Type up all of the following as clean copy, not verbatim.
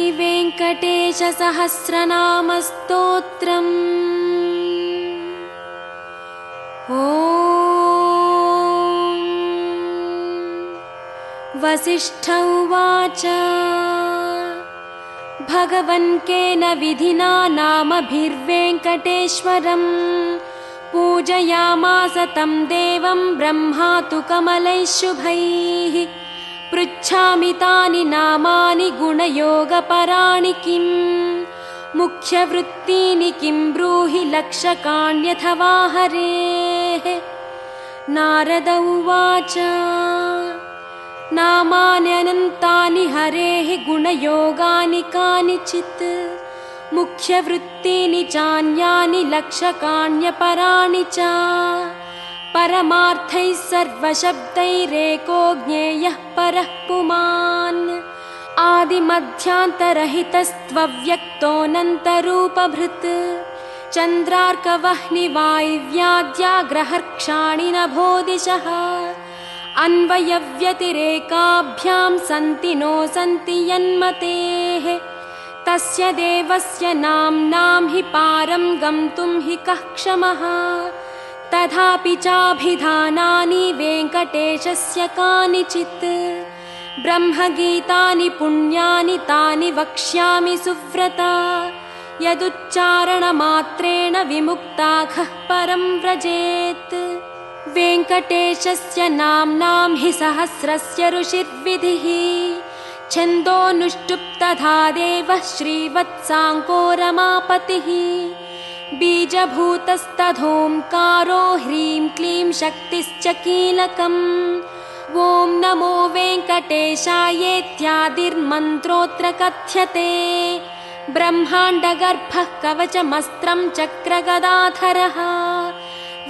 श्रीवेङ्कटेशसहस्रनामस्तोत्रम्। ॐ वसिष्ठ उवाच भगवन् केन विधिना नामभिर्वेङ्कटेश्वरम् पूजयामास तं देवं ब्रह्मा तु कमलैः शुभैः। पृच्छामि तानि नामानि गुणयोगपराणि किम् मुख्यवृत्तीनि किं ब्रूहि लक्षकाण्यथवा हरेः। नारद उवाच नामान्यनन्तानि हरेः गुणयोगानि कानिचित् मुख्यवृत्तीनि चान्यानि लक्षकाण्यपराणि च। परमार्थैः सर्वशब्दैरेको ज्ञेयः परः पुमान् आदिमध्यान्तरहितस्त्वव्यक्तोऽनन्तरूपभृत्। चन्द्रार्कवह्निवायव्याद्याग्रहर्क्षाणि नभोदिशः अन्वयव्यतिरेकाभ्यां सन्ति नो सन्ति यन्मतेः। तस्य देवस्य नाम्नां हि पारं गन्तुं हि कः क्षमः। तथापि चाभिधानानि वेङ्कटेशस्य कानिचित् ब्रह्मगीतानि पुण्यानि तानि वक्ष्यामि सुव्रता। यदुच्चारणमात्रेण विमुक्ताखः परं व्रजेत्। वेङ्कटेशस्य नाम्नां हि सहस्रस्य ऋषिर्विधिः छन्दोऽनुष्टुप्तथा देवः श्रीवत्साङ्को रमापतिः। बीजभूतस्तथोङ्कारो ह्रीं क्लीं शक्तिश्च कीलकम्। ॐ नमो वेङ्कटेशायेत्यादिर्मन्त्रोऽत्र कथ्यते। ब्रह्माण्डगर्भः कवचमस्त्रं चक्रगदाधरः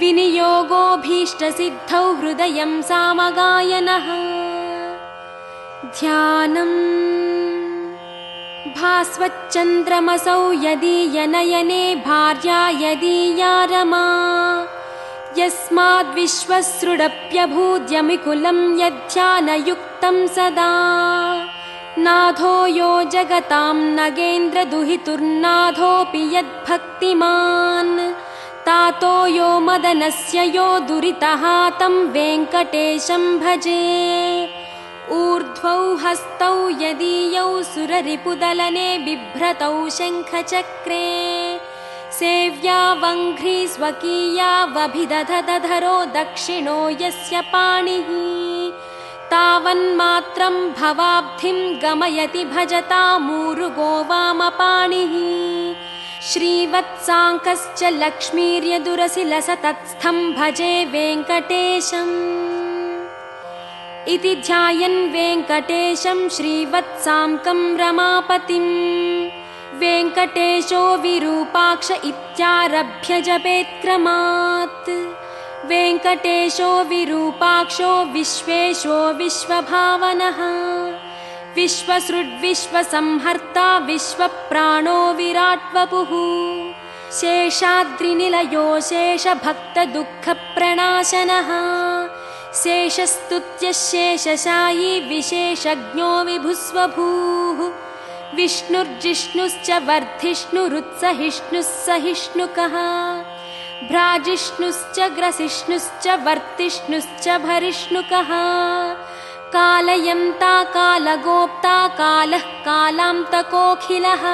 विनियोगोऽभीष्टसिद्धौ हृदयं सामगायनः। ध्यानम् भास्वच्चन्द्रमसौ यदीयनयने भार्या यदीया रमा। यस्माद्विश्वसृडप्यभूद्यमिकुलं यद्ध्यानयुक्तं सदा। नाथो यो जगतां नगेन्द्रदुहितुर्नाथोऽपि यद्भक्तिमान्। तातो यो मदनस्य यो दुरितः तं वेङ्कटेशं भजे। ऊर्ध्वौ हस्तौ यदीयौ सुररिपुदलने बिभ्रतौ शङ्खचक्रे। सेव्या वङ्घ्री स्वकीया वभिदधदधरो दक्षिणो यस्य पाणिः। तावन्मात्रं भवाब्धिं गमयति भजतामूरुगो वामपाणिः। श्रीवत्साङ्कश्च लक्ष्मीर्यदुरसि लसतत्स्थं भजे वेङ्कटेशम्। इति ध्यायन् वेङ्कटेशं श्रीवत्साङ्कं रमापतिम्। वेङ्कटेशो विरूपाक्ष इत्यारभ्य जपेत्क्रमात्। वेङ्कटेशो विरूपाक्षो विश्वेशो विश्वभावनः। विश्वसृड्विश्वसंहर्ता विश्वप्राणो विराट्वपुः। शेषाद्रिनिलयो शेषभक्तदुःखप्रणाशनः। शेषस्तुत्यः शेषशायी विशेषज्ञो विभुस्वभूः। विष्णुर्जिष्णुश्च वर्धिष्णुरुत्सहिष्णुः सहिष्णुकः। भ्राजिष्णुश्च ग्रसिष्णुश्च वर्तिष्णुश्च भरिष्णुकः। कालयन्ता कालगोप्ता कालः कालान्तकोऽखिलः।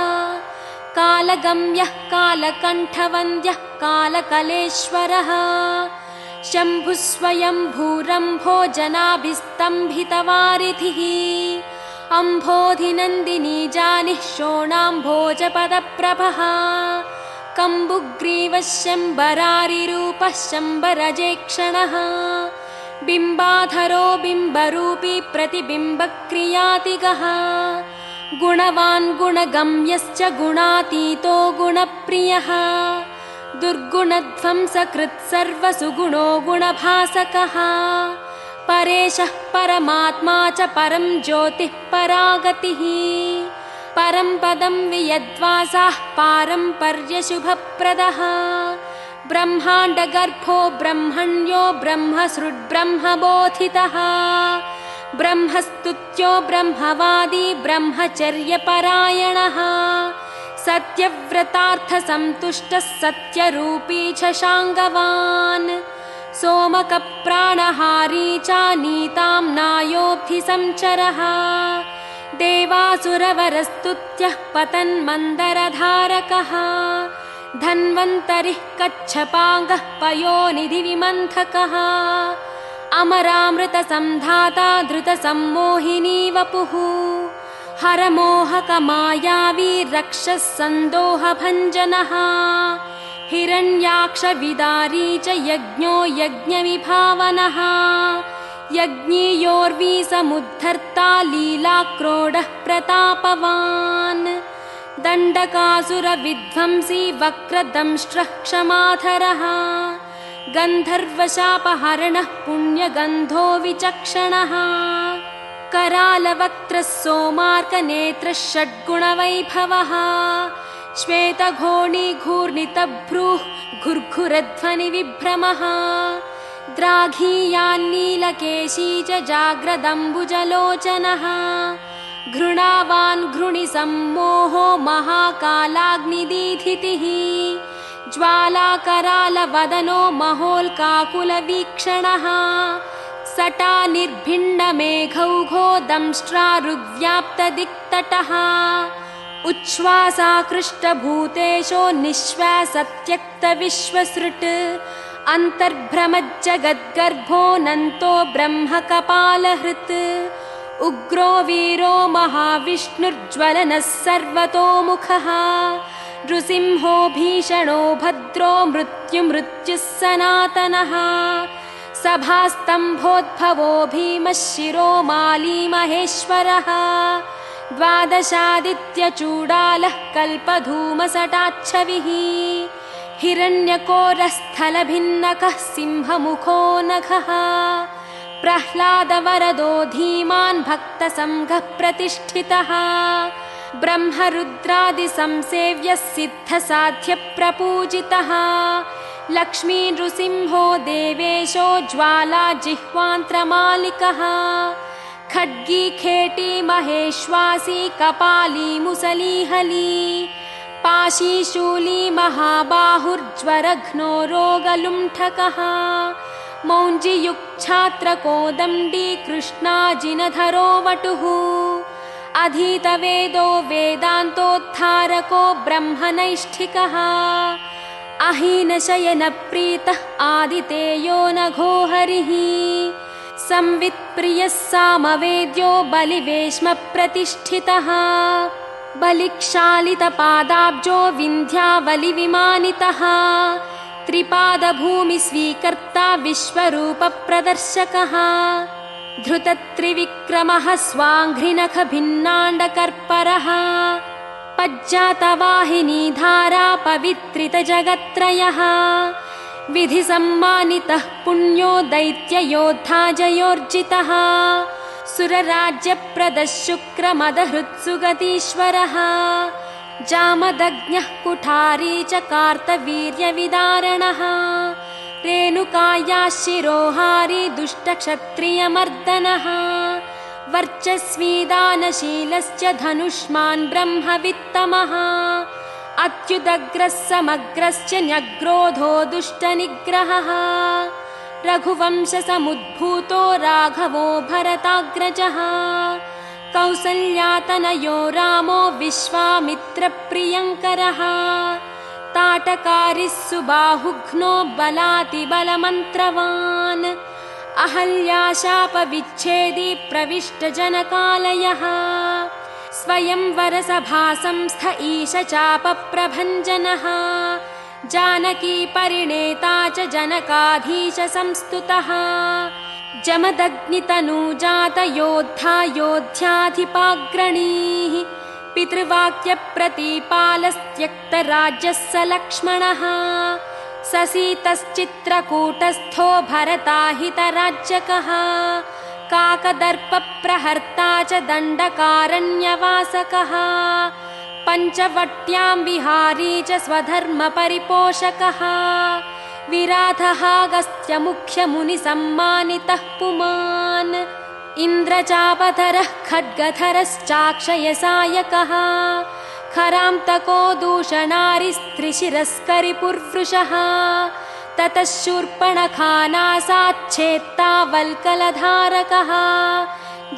कालगम्यः कालकण्ठवन्द्यः कालकलेश्वरः। शम्भुस्वयम्भूरम्भो जनाभिस्तम्भितवारिधिः। अम्भोधिनन्दिनी जानिः शोणाम्भोजपदप्रभः। कम्बुग्रीवः शम्बरारिरूपः शम्बरजेक्षणः। बिम्बाधरो बिम्बरूपी प्रतिबिम्बक्रियातिगः। गुणवान् गुणगम्यश्च गुणातीतो गुणप्रियः। दुर्गुणध्वंसकृत् सर्वसुगुणो गुणभासकः। परेशः परमात्मा च परं ज्योतिः परागतिः। परं पदं वियद्वासाः पारम्पर्यशुभप्रदः। ब्रह्माण्डगर्भो ब्रह्मण्यो ब्रह्मसृड्ब्रह्मबोधितः। ब्रह्मस्तुत्यो ब्रह्मवादी ब्रह्मचर्यपरायणः सत्यव्रतार्थसन्तुष्टः सत्यरूपी च शाङ्गवान् सोमकप्राणहारी च नीताम्नायोऽब्धिसंचरः देवासुरवरस्तुत्यः पतन्मन्दरधारकः धन्वन्तरिः कच्छपाङ्गः पयोनिधिविमन्थकः अमरामृतसन्धाता धृतसम्मोहिनी वपुः हरमोहकमायावी रक्षः सन्दोहभञ्जनः हिरण्याक्षविदारी च यज्ञो यज्ञविभावनः यज्ञीयोर्वी समुद्धर्ता लीलाक्रोडः प्रतापवान् दण्डकासुरविध्वंसी वक्रदंष्ट्रः क्षमाधरः गन्धर्वशापहरणः पुण्यगन्धो विचक्षणः करालवक्त्रः सोमार्कनेत्रः षड्गुणवैभवः श्वेतघोणीघूर्णितभ्रूः घुर्घुरध्वनिविभ्रमः द्राघीयान्नीलकेशी च जाग्रदम्बुजलोचनः घृणावान् घृणिसम्मोहो महाकालाग्निदीधितिः ज्वालाकरालवदनो महोल्काकुलवीक्षणः सटा निर्भिन्नमेघौघो दंष्ट्रारुव्याप्तदिक्तटः उच्छ्वासाकृष्टभूतेशो निःश्वासत्यक्तविश्वसृट् अन्तर्भ्रमज्जगद्गर्भोऽनन्तो ब्रह्मकपालहृत् उग्रो वीरो महाविष्णुर्ज्वलनः सर्वतोमुखः नृसिंहो भीषणो भद्रो मृत्युः सनातनः सभास्तम्भोद्भवो भीमः शिरोमाली महेश्वरः द्वादशादित्यचूडालः कल्पधूमसटाच्छविः हिरण्यकोरस्थलभिन्नकः सिंहमुखो नखः प्रह्लादवरदो धीमान् भक्तसङ्घः प्रतिष्ठितः ब्रह्मरुद्रादिसंसेव्यः सिद्धसाध्यप्रपूजितः लक्ष्मी नृसिंहो देवेशो ज्वाला जिह्वान्त्रमालिकः खड्गी खेटी महेश्वासी कपाली मुसलीहली पाशी शूली महाबाहुर्ज्वरघ्नो रोगलुण्ठकः मौञ्जीयुक्छात्रकोदण्डी कृष्णाजिनधरो वटुः अधीतवेदो वेदान्तोद्धारको ब्रह्मनैष्ठिकः अहीनशयनप्रीतः आदितेयो नघो हरिः संवित्प्रियः सामवेद्यो बलिवेश्मप्रतिष्ठितः बलिक्षालितपादाब्जो विन्ध्यावलिविमानितः त्रिपादभूमिस्वीकर्ता विश्वरूपप्रदर्शकः धृतत्रिविक्रमः स्वाङ्घ्रिनखभिन्नाण्डकर्परः पज्जातवाहिनीधारा पवित्रितजगत्त्रयः विधिसम्मानितः पुण्यो दैत्ययोद्धा जयोर्जितः सुरराज्यप्रदः शुक्रमदहृत्सुगतीश्वरः जामदग्न्यः कुठारी च कार्तवीर्यविदारणः रेणुकायाः शिरोहारी दुष्टक्षत्रियमर्दनः वर्चस्वी दानशीलश्च धनुष्मान् ब्रह्मवित्तमः अत्युदग्रः समग्रश्च न्यग्रोधो दुष्टनिग्रहः रघुवंशसमुद्भूतो राघवो भरताग्रजः कौसल्यातनयो रामो विश्वामित्रप्रियङ्करः ताटकारिः सुबाहुघ्नो बलातिबलमन्त्रवान् अहल्याशापविच्छेदी प्रविष्टजनकालयः स्वयंवरसभासंस्थ ईशचापप्रभञ्जनः जानकी परिणेता च जनकाधीश संस्तुतः जमदग्नितनूजातयोद्धा योध्याधिपाग्रणीः पितृवाक्यप्रतीपालस्त्यक्तराज्यः स लक्ष्मणः ससीतश्चित्रकूटस्थो भरताहितराज्यकः काकदर्पप्रहर्ता च दण्डकारण्यवासकः पञ्चवट्यां विहारी च स्वधर्मपरिपोषकः विराधः अगस्त्यमुख्यमुनिसम्मानितः पुमान् इन्द्रचापधरः खड्गधरश्चाक्षयसायकः खरान्तको दूषणारिस्त्रिशिरस्करिपुर्वृषः ततः शूर्पणखानासाच्छेत्तावल्कलधारकः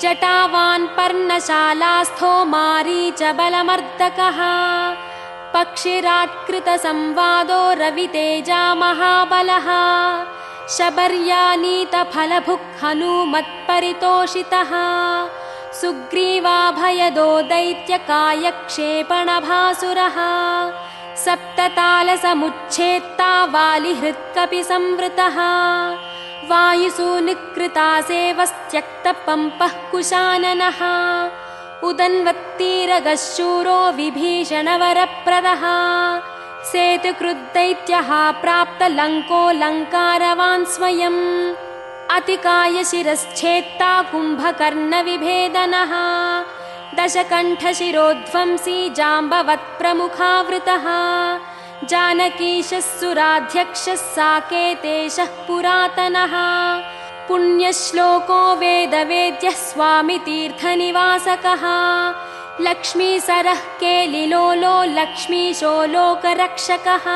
जटावान् पर्णशालास्थो मारीचबलमर्दकः पक्षिराट्कृतसंवादो रवितेजा महाबलः शबर्यानीतफलभुक् हनूमत्परितोषितः सुग्रीवाभयदो दैत्यकायक्षेपणभासुरः सप्ततालसमुच्छेत्ता वालिहृत्कपि संवृतः वायुसूनिकृतासेवस्त्यक्तपम्पः कुशाननः उदन्वत्तीरगः शूरो विभीषणवरप्रदः सेतुकृद्दैत्यः प्राप्तलङ्कोऽलङ्कारवान् स्वयम् अतिकायशिरश्छेत्ता कुम्भकर्णविभेदनः दशकण्ठशिरोध्वंसी जाम्बवत्प्रमुखावृतः जानकीशः सुराध्यक्षः साकेतेशः पुरातनः पुण्यश्लोको वेदवेद्यः स्वामितीर्थनिवासकः लक्ष्मीसरः केलिलोलो लक्ष्मीशो लोकरक्षकः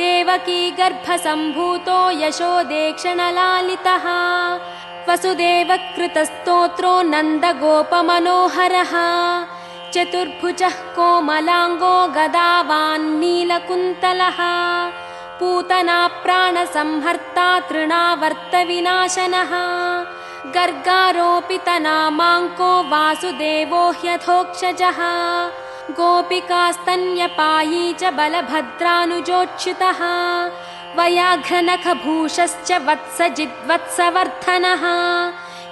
देवकी गर्भसम्भूतो यशोदेक्षणलालितः वसुदेवकृतस्तोत्रो नन्दगोपमनोहरः चतुर्भुजः कोमलाङ्गो गदावान्नीलकुन्तलः पूतना प्राणसंहर्ता तृणावर्तविनाशनः गर्गारोपितनामाङ्को वासुदेवो ह्यथोक्षजः गोपिकास्तन्यपायी च बलभद्रानुजोच्युतः वयाघ्रनखभूषश्च वत्सजिद्वत्सवर्धनः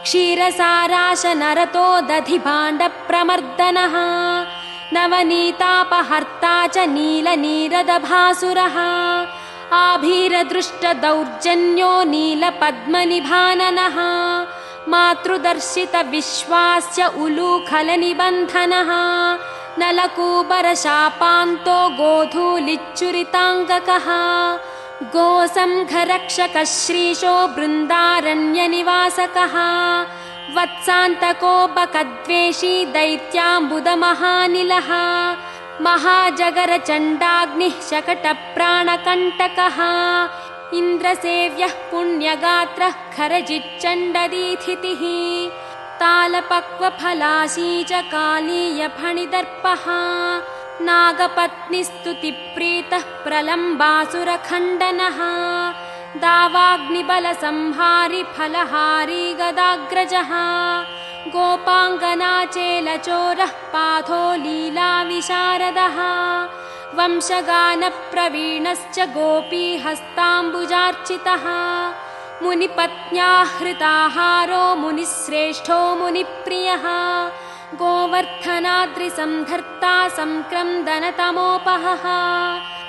क्षीरसाराशनरतो दधिभाण्डप्रमर्दनः नवनीतापहर्ता च नीलनीरदभासुरः आभीरदृष्टदौर्जन्यो नीलपद्मनिभाननः मातृदर्शितविश्वास्य उलूखलनिबन्धनः नलकूबरशापान्तो गोधूलिच्चुरिताङ्गकः गोसंघरक्षकः श्रीशो बृन्दारण्यनिवासकः वत्सान्तको बकद्वेषी दैत्याम्बुदमहानिलः महाजगरचण्डाग्निः शकटप्राणकण्टकः इन्द्रसेव्यः पुण्यगात्रः खरजिच्चण्डदीथितिः तालपक्वफलाशी च कालीयफणिदर्पः नागपत्निस्तुतिप्रीतः प्रलम्बासुरखण्डनः दावाग्निबलसंहारि फलहारी गदाग्रजः गोपाङ्गनाचेलचोरः पाथो लीलाविशारदः वंशगानप्रवीणश्च गोपीहस्ताम्बुजार्चितः मुनिपत्न्याहृताहारो मुनिश्रेष्ठो मुनिप्रियः गोवर्धनाद्रिसंधर्ता संक्रन्दनतमोपहः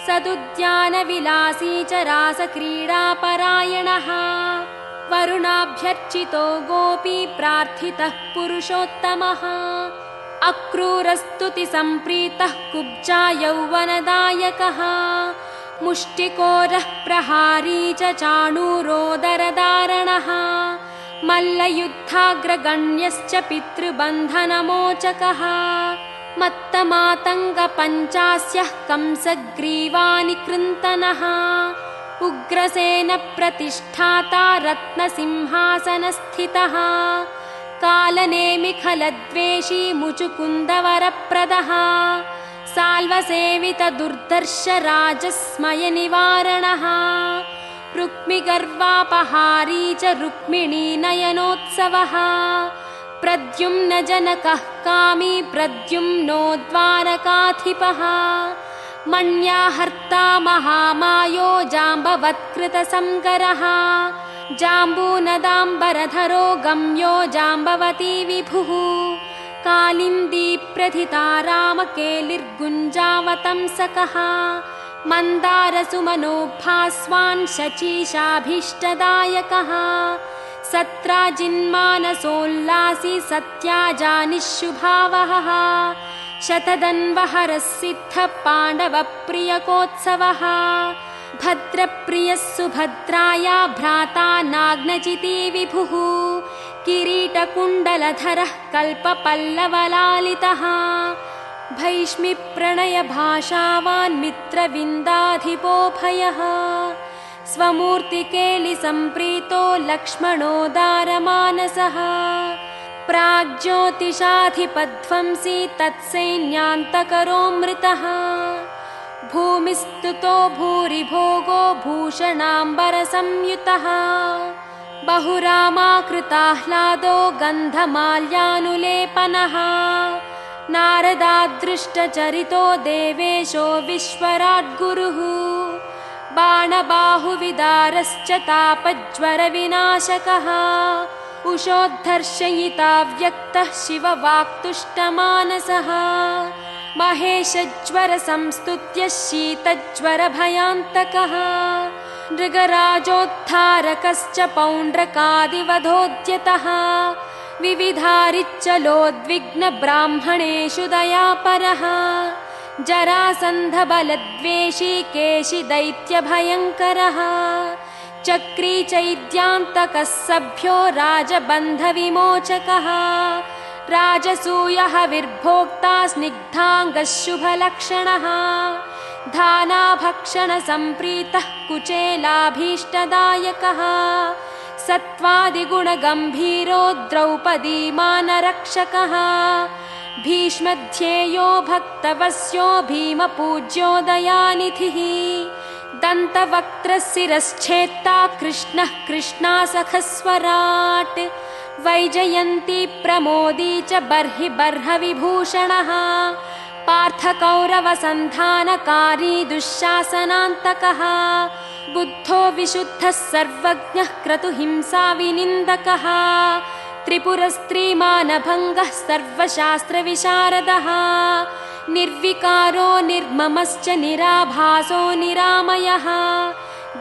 सदुद्यानविलासी च रासक्रीडापरायणः वरुणाभ्यर्चितो गोपी प्रार्थितः पुरुषोत्तमः अक्रूरस्तुतिसम्प्रीतः कुब्जा यौवनदायकः मुष्टिकोरः प्रहारी च चाणूरोदरदारणः मल्लयुद्धाग्रगण्यश्च पितृबन्धनमोचकः मत्तमातङ्गपञ्चास्यः कंसग्रीवानिकृन्तनः उग्रसेनप्रतिष्ठाता रत्नसिंहासनस्थितः कालनेमिखलद्वेषी मुचुकुन्दवरप्रदः साल्वसेवितदुर्धर्षराजस्मयनिवारणः रुक्मिगर्वापहारी च रुक्मिणीनयनोत्सवः प्रद्युम्नजनकः कामी प्रद्युम्नो द्वारकाधिपः मण्याहर्ता महामायो जाम्बवत्कृतसंकरः जाम्बूनदाम्बरधरो गम्यो जाम्बवती विभुः कालिन्दीप्रथिता रामकेलिर्गुञ्जावतंसकः मन्दारसुमनोभास्वान् शचीशाभीष्टदायकः सत्राजिन्मानसोल्लासी सत्याजानिशुभावहः शतदन्वहरः सिद्धः पाण्डवप्रियकोत्सवः भद्रप्रियः सुभद्राया भ्राता नाग्नचिती विभुः किरीटकुण्डलधरः कल्पपल्लवलालितः भैष्मिप्रणयभाषावान् मित्रविन्दाधिपोभयः स्वमूर्तिकेलिसम्प्रीतो लक्ष्मणोदारमानसः प्राग्ज्योतिषाधिपध्वंसी तत्सैन्यान्तकरोऽमृतः भूमिस्तुतो भूरिभोगो भूषणाम्बरसंयुतः बहुरामाकृताह्लादो गन्धमाल्यानुलेपनः नारदादृष्टचरितो देवेशो विश्वराड्गुरुः बाणबाहुविदारश्च तापज्वरविनाशकः उषोद्धर्शयिता व्यक्तः शिववाक्तुष्टमानसः महेशज्वरसंस्तुत्य शीतज्वरभयान्तकः मृगराजोद्धारकश्च पौण्ड्रकादिवधोद्यतः विविधारिच्चलोद्विग्नब्राह्मणेषु दयापरः जरासन्धबलद्वेषी केशिदैत्यभयङ्करः चक्री चैद्यान्तकः सभ्यो राजबन्धविमोचकः राजसूयः विर्भोक्ता स्निग्धाङ्गः शुभलक्षणः धानाभक्षणसम्प्रीतः कुचेलाभीष्टदायकः सत्त्वादिगुणगम्भीरो द्रौपदीमानरक्षकः भीष्मध्येयो भक्तवस्यो भीमपूज्यो दयानिधिः दन्तवक्त्रशिरश्छेत्ता कृष्णः कृष्णासखस्वराट् वैजयन्ती प्रमोदी च बर्हि बर्हविभूषणः पार्थकौरवसन्धानकारी दुःशासनान्तकः बुद्धो विशुद्धः सर्वज्ञः क्रतुहिंसाविनिन्दकः त्रिपुरस्त्रीमानभङ्गः सर्वशास्त्रविशारदः निर्विकारो निर्ममश्च निराभासो निरामयः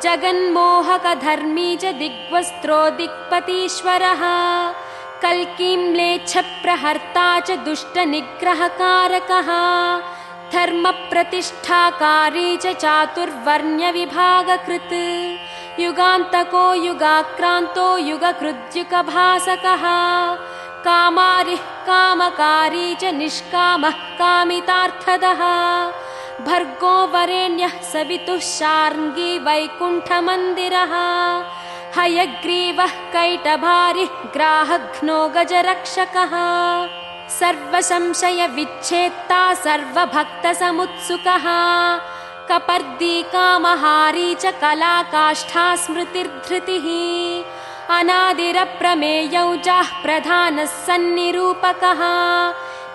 जगन्मोहकधर्मी च दिग्वस्त्रो दिक्पतीश्वरः कल्कीं म्लेच्छप्रहर्ता च दुष्टनिग्रहकारकः धर्मप्रतिष्ठाकारी च चातुर्वर्ण्यविभागकृत् युगान्तको युगाक्रान्तो युगकृद्युगभासकः कामारिः कामकारी च निष्कामः कामितार्थदः भर्गो वरेण्यः सवितुः शार्ङ्गी वैकुण्ठमन्दिरः हयग्रीवः कैटभारिः ग्राहघ्नो गजरक्षकः सर्वसंशयविच्छेत्ता सर्वभक्तसमुत्सुकः कपर्दी कामहारी च कलाकाष्ठा स्मृतिर्धृतिः अनादिरप्रमेयौ चाः प्रधानः सन्निरूपकः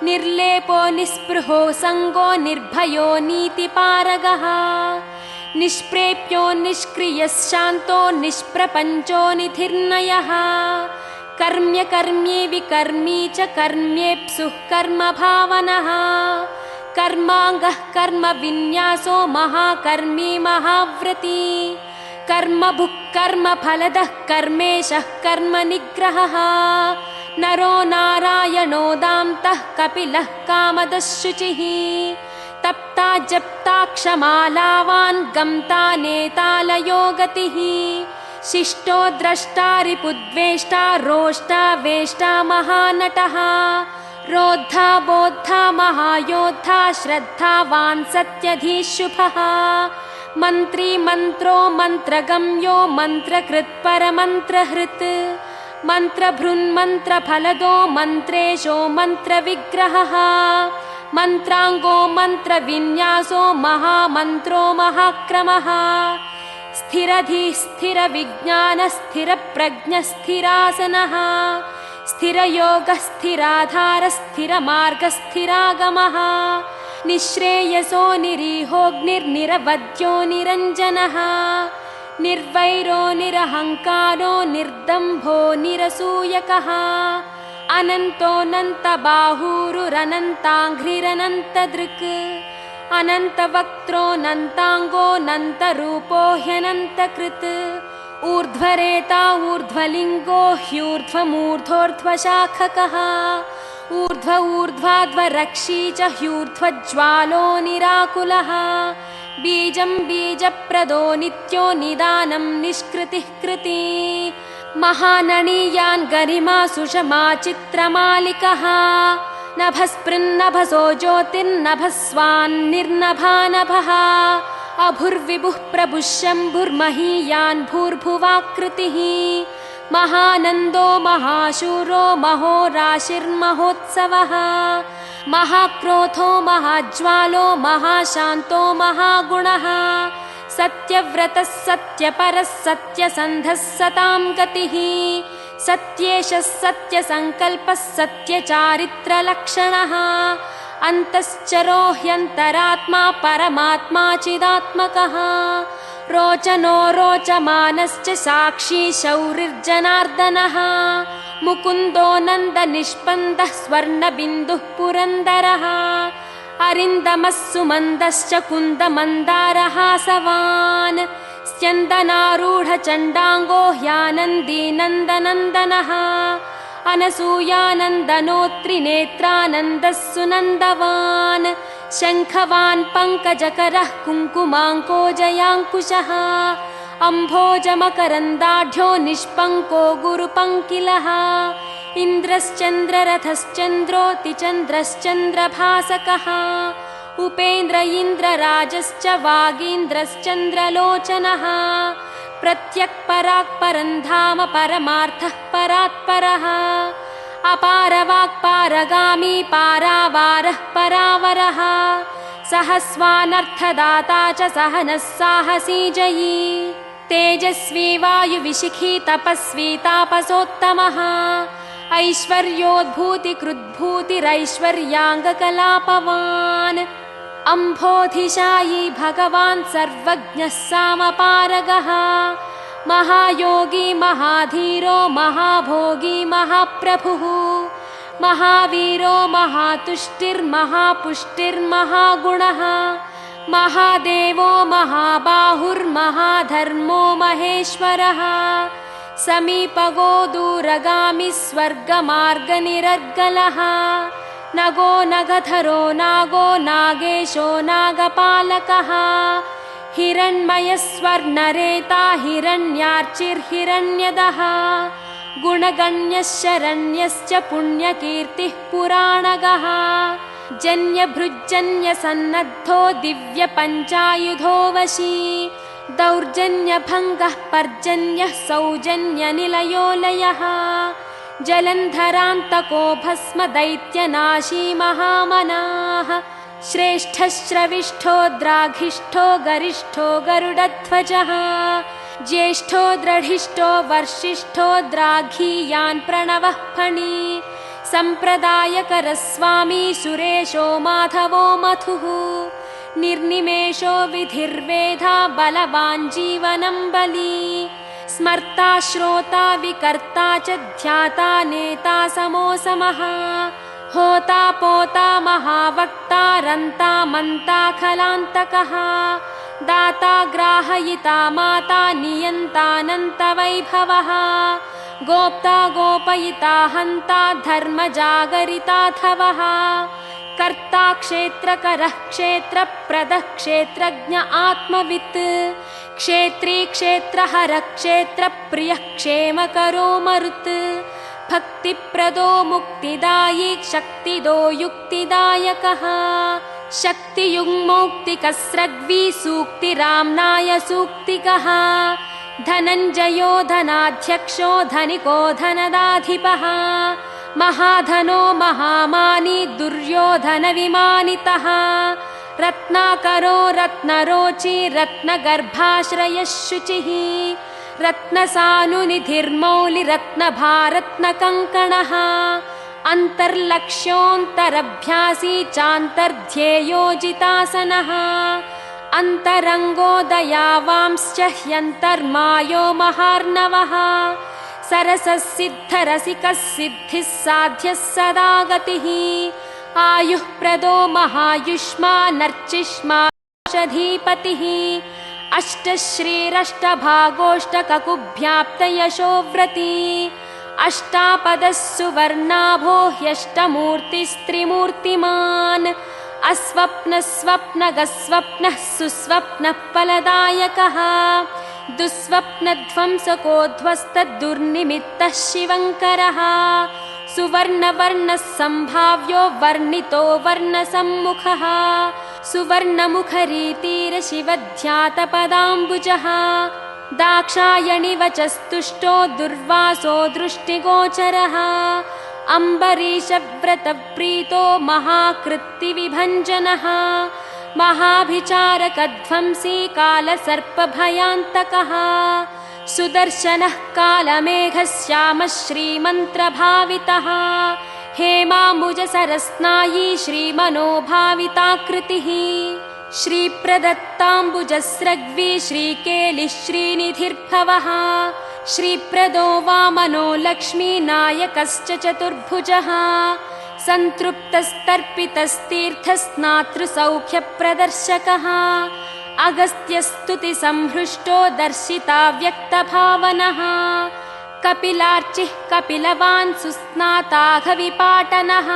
निर्लेपो निःस्पृहो सङ्गो निर्भयो नीतिपारगः निष्प्रेप्यो निष्क्रियः शान्तो निष्प्रपञ्चो निधिर्नयः कर्म्यकर्म्ये विकर्मी च कर्म्येप्सुः कर्मभावनः कर्माङ्गः कर्मविन्यासो महाकर्मी महाव्रती कर्मभुक् कर्मफलदः कर्मेशः कर्मनिग्रहः नरो नारायणो दान्तः कपिलः कामदः शुचिः तप्ता जप्ता क्षमालावान् गम्ता नेतालयो गतिः शिष्टो द्रष्टा रिपुद्वेष्टा रोष्टा वेष्टा महानटः रोद्धा बोद्धा महायोद्धा श्रद्धावान् सत्यधीशुभः मन्त्री मन्त्रो मन्त्रगम्यो मन्त्रकृत् परमन्त्रहृत् मन्त्रभृन्मन्त्रफलदो मन्त्रेशो मन्त्रविग्रहः मन्त्राङ्गो मन्त्रविन्यासो महामन्त्रो महाक्रमः स्थिरधीः स्थिरविज्ञानः स्थिरप्रज्ञः स्थिरासनः स्थिरयोगः स्थिराधारः स्थिरमार्गः स्थिरागमः निःश्रेयसो निरीहोऽग्निर्निरवध्यो निरञ्जनः निर्वैरो निरहङ्कारो निर्दम्भो निरसूयकः अनन्तोऽनन्तबाहुरुरनन्ताङ्घ्रिरनन्तदृक् अनन्तवक्त्रोऽनन्ताङ्गोऽनन्तरूपो ह्यनन्तकृत् ऊर्ध्वरेता ऊर्ध्वलिङ्गो ह्यूर्ध्वमूर्ध्वोर्ध्वशाखकः ऊर्ध्व ऊर्ध्वाध्वरक्षी च ह्यूर्ध्वज्वालो निराकुलः बीजं बीजप्रदो नित्यो निदानं निष्कृतिः कृती महानणीयान् गरिमा सुषमा चित्रमालिकः नभस्पृन्नभसो ज्योतिर्नभस्वान्निर्नभानभः अभुर्विभुः प्रभुः शम्भुर्महीयान् भूर्भुवाकृतिः महानन्दो महाशूरो महोराशिर्महोत्सवः महाक्रोधो महाज्वालो महाशान्तो महागुणः सत्यव्रतः सत्यपरः सत्यसन्धः सतां गतिः सत्येशः सत्यसङ्कल्पः सत्यचारित्रलक्षणः अन्तश्चरो ह्यन्तरात्मा परमात्मा चिदात्मकः रोचनो रोचमानश्च साक्षी शौरिर्जनार्दनः मुकुन्दो नन्दनिष्पन्दः स्वर्णबिन्दुः पुरन्दरः अरिन्दमः सुमन्दश्च कुन्दमन्दारः सवान् स्यन्दनारूढचण्डाङ्गो ह्यानन्दी नन्दनन्दनः अनसूयानन्दनो त्रिनेत्रानन्दः सुनन्दवान् शङ्खवान् पङ्कजकरः कुङ्कुमाङ्को जयाङ्कुशः अम्भोजमकरन्दाढ्यो निष्पङ्को गुरुपङ्किलः इन्द्रश्चन्द्ररथश्चन्द्रोतिचन्द्रश्चन्द्रभासकः उपेन्द्र इन्द्रराजश्च वागीन्द्रश्चन्द्रलोचनः प्रत्यक्पराक्परं धाम परमार्थः परात्परः अपारवाक्पारगामी पारावारः परावरः सहस्वानर्थदाता च सहनः साहसी जयी तेजस्वी वायुविशिखी तपस्वी तापसोत्तमः ऐश्वर्योद्भूतिकृद्भूतिरैश्वर्याङ्गकलापवान् अम्भोधिशायी भगवान् सर्वज्ञः सामपारगः महायोगी महाधीरो महाभोगी महाप्रभुः महावीरो महातुष्टिर्महापुष्टिर्महागुणः महादेवो महाबाहुर्महाधर्मो महेश्वरः समीपगो दूरगामी स्वर्गमार्गनिरर्गलः नगो नगधरो नागो नागेशो नागपालकः हिरण्मयस्वर्णरेता हिरण्यार्चिर्हिरण्यदः गुणगण्यः शरण्यश्च पुण्यकीर्तिः पुराणगः जन्यभृज्जन्यसन्नद्धो दिव्यपञ्चायुधो वशी दौर्जन्यभङ्गः पर्जन्यः सौजन्यनिलयोलयः जलन्धरान्तको भस्म दैत्यनाशी महामनाः श्रेष्ठः श्रविष्ठो द्राघिष्ठो गरिष्ठो गरुडध्वजः ज्येष्ठो द्रढिष्ठो वर्षिष्ठो द्राघीयान् प्रणवः फणी सम्प्रदायकरस्वामी सुरेशो माधवो मथुः निर्निमेषो विधिर्वेधा बलवान् जीवनं बली स्मर्ता श्रोता विकर्ता च ध्याता नेता समो समः होता पोता महावक्ता रन्ता मन्ता खलान्तकः दाता ग्राहयिता माता नियन्तानन्तवैभवः गोप्ता गोपयिता हन्ता धर्मजागरिताथवः कर्ता क्षेत्रकरः क्षेत्रप्रदः क्षेत्रज्ञ आत्मवित् क्षेत्री क्षेत्रहरः क्षेत्रप्रियः क्षेमकरो मरुत् भक्तिप्रदो मुक्तिदायी शक्तिदो युक्तिदायकः शक्तियुग्मौक्तिकस्रग्वी सूक्तिराम्नाय सूक्तिकः धनञ्जयो धनाध्यक्षो धनिको धनदाधिपः महाधनो महामानी दुर्योधनविमानितः रत्नाकरो रत्नरोचि रत्नगर्भाश्रयः शुचिः रत्नसानुनिधिर्मौलिरत्नभारत्नकङ्कणः अन्तर्लक्ष्योऽन्तरभ्यासी चान्तर्ध्येयोजितासनः अन्तरङ्गो दयावांश्च ह्यन्तर्मायो महार्णवः सरसः सिद्धरसिकः सिद्धिः साध्यः सदा गतिः आयुः प्रदो महायुष्मानर्चिष्माषधीपतिः अष्टश्रीरष्टभागोष्टककुभ्याप्तयशोव्रती अष्टापदः सुवर्णाभो ह्यष्टमूर्तिस्त्रिमूर्तिमान् अस्वप्नः स्वप्नगः स्वप्नः सुस्वप्नः फलदायकः दुःस्वप्नध्वंसकोध्वस्तद्दुर्निमित्तः शिवङ्करः सुवर्णवर्णः सम्भाव्यो वर्णितो वर्णसम्मुखः सुवर्णमुखरीतिरशिवध्यातपदाम्बुजः दाक्षायणिवचस्तुष्टो दुर्वासो दृष्टिगोचरः अम्बरीषव्रतप्रीतो महाकृत्तिविभञ्जनः महाभिचारकध्वंसी कालसर्पभयान्तकः सुदर्शनः कालमेघश्यामः श्रीमन्त्रभावितः हेमाम्बुजसरस्नायी श्रीमनोभाविताकृतिः श्रीप्रदत्ताम्बुजस्रग्वी श्रीकेलिः श्रीनिधिर्भवः श्रीप्रदो वामनो लक्ष्मीनायकश्च चतुर्भुजः सन्तृप्तस्तर्पितस्तीर्थस्नातृसौख्यप्रदर्शकः अगस्त्यस्तुतिसंहृष्टो दर्शिताव्यक्तभावनः कपिलार्चिः कपिलवान् सुस्नाताघविपाटनः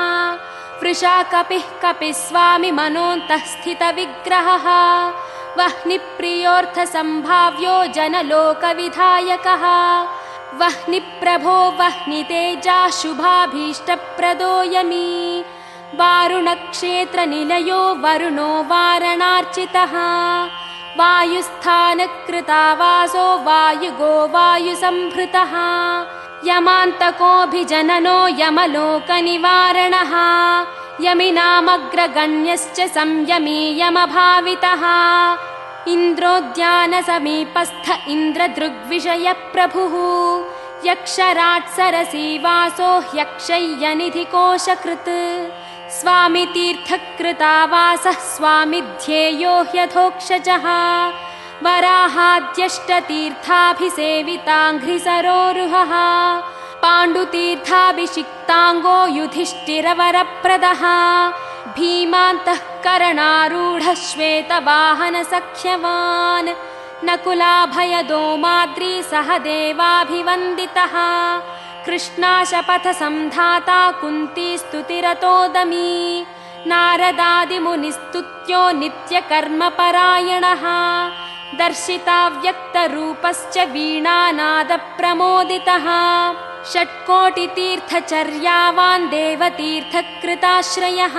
वृषाकपिः कपिस्वामी मनोऽन्तः स्थितविग्रहः वह्निप्रियोऽर्थसम्भाव्यो जनलोकविधायकः वह्निप्रभो वह्नितेजा शुभाभीष्टप्रदो यमी वारुणक्षेत्रनिलयो वरुणो वारणार्चितः वायुस्थानकृतावासो वायुगो वायुसम्भृतः यमान्तकोऽभिजननो यमलोकनिवारणः यमिनामग्रगण्यश्च संयमी यमभावितः इन्द्रोद्यानसमीपस्थ इन्द्रदृग्विषयप्रभुः यक्षराट्सरसीवासो ह्यक्षय्यनिधिकोशकृत् स्वामितीर्थकृतावासः स्वामिध्येयो ह्यधोक्षजः वराहाद्यष्टतीर्थाभिसेविताङ्घ्रिसरोरुहः पाण्डुतीर्थाभिषिक्ताङ्गो युधिष्ठिरवरप्रदः भीमान्तःकरणारूढः श्वेतवाहनसख्यवान् नकुलाभयदो माद्री सहदेवाभिवन्दितः कृष्णाशपथसन्धाता कुन्तीस्तुतिरतोदमी नारदादिमुनिस्तुत्यो नित्यकर्मपरायणः दर्शिताव्यक्तरूपश्च वीणानादप्रमोदितः षट्कोटितीर्थचर्यावान् देवतीर्थकृताश्रयः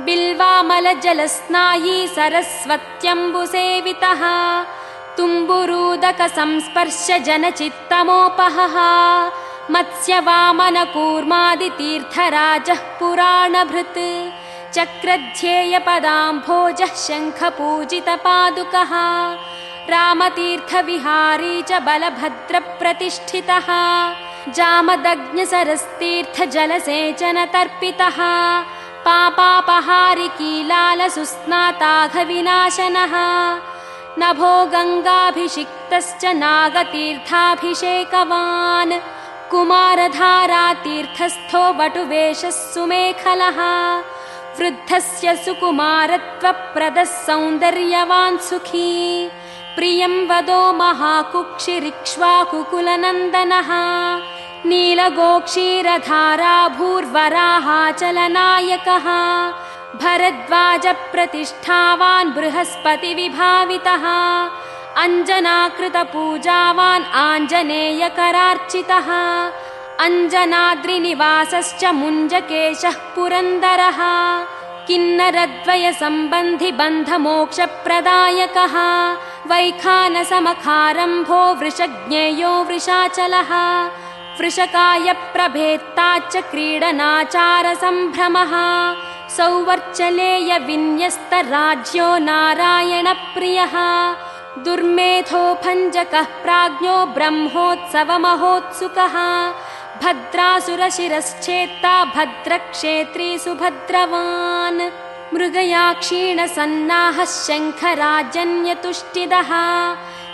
बिल्वामलजलस्नायी सरस्वत्यम्बुसेवितः तुम्बुरूदकसंस्पर्श जनचित्तमोपहः मत्स्यवामनकूर्मादितीर्थराजः पुराणभृत् चक्रध्येयपदाम्भोजः शङ्खपूजितपादुकः रामतीर्थविहारी च बलभद्रप्रतिष्ठितः जामदग्न्यसरस्तीर्थजलसेचनतर्पितः पापापहारिकीलालसुस्नाताघविनाशनः नभो गङ्गाभिषिक्तश्च नागतीर्थाभिषेकवान् कुमारधारातीर्थस्थो वटुवेषः सुमेखलः वृद्धस्य सुकुमारत्वप्रदः सौन्दर्यवान् सुखी प्रियं वदो महाकुक्षिरिक्ष्वाकुकुलनन्दनः नीलगोक्षीरधाराभूर्वराहाचलनायकः भरद्वाजप्रतिष्ठावान् बृहस्पतिविभावितः अञ्जनाकृतपूजावान् आञ्जनेयकरार्चितः अञ्जनाद्रिनिवासश्च मुञ्जकेशः पुरन्दरः किन्नरद्वयसम्बन्धिबन्धमोक्षप्रदायकः वैखानसमखारम्भो वृषज्ञेयो वृषाचलः वृषकायप्रभेत्ताच्च क्रीडनाचारसम्भ्रमः सौवर्चलेयविन्यस्तराज्यो नारायणप्रियः दुर्मेधो भञ्जकः प्राज्ञो ब्रह्मोत्सवमहोत्सुकः भद्रासुरशिरश्चेत्ता भद्रक्षेत्री सुभद्रवान् मृगयाक्षीणसन्नाहः शङ्खराजन्यतुष्टिदः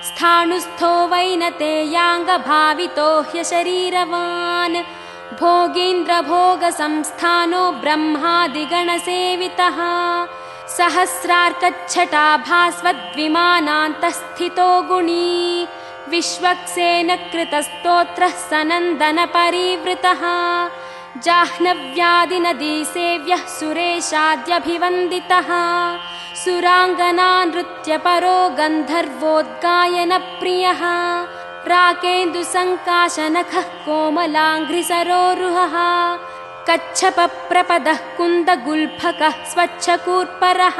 स्थाणुस्थो वैनतेयाङ्गभावितो ह्यशरीरवान् भोगीन्द्रभोगसंस्थानो ब्रह्मादिगणसेवितः सहस्रार्कच्छटाभास्वद्विमानान्तःस्थितो गुणी विश्वक्सेनकृतस्तोत्रः सनन्दनपरिवृतः जाह्नव्यादिनदीसेव्यः सुरेशाद्यभिवन्दितः सुराङ्गना नृत्यपरो गन्धर्वोद्गायनप्रियः राकेन्दुसङ्काशनखः कोमलाङ्घ्रिसरोरुहः कच्छपप्रपदः कुन्दगुल्फकः स्वच्छकूर्परः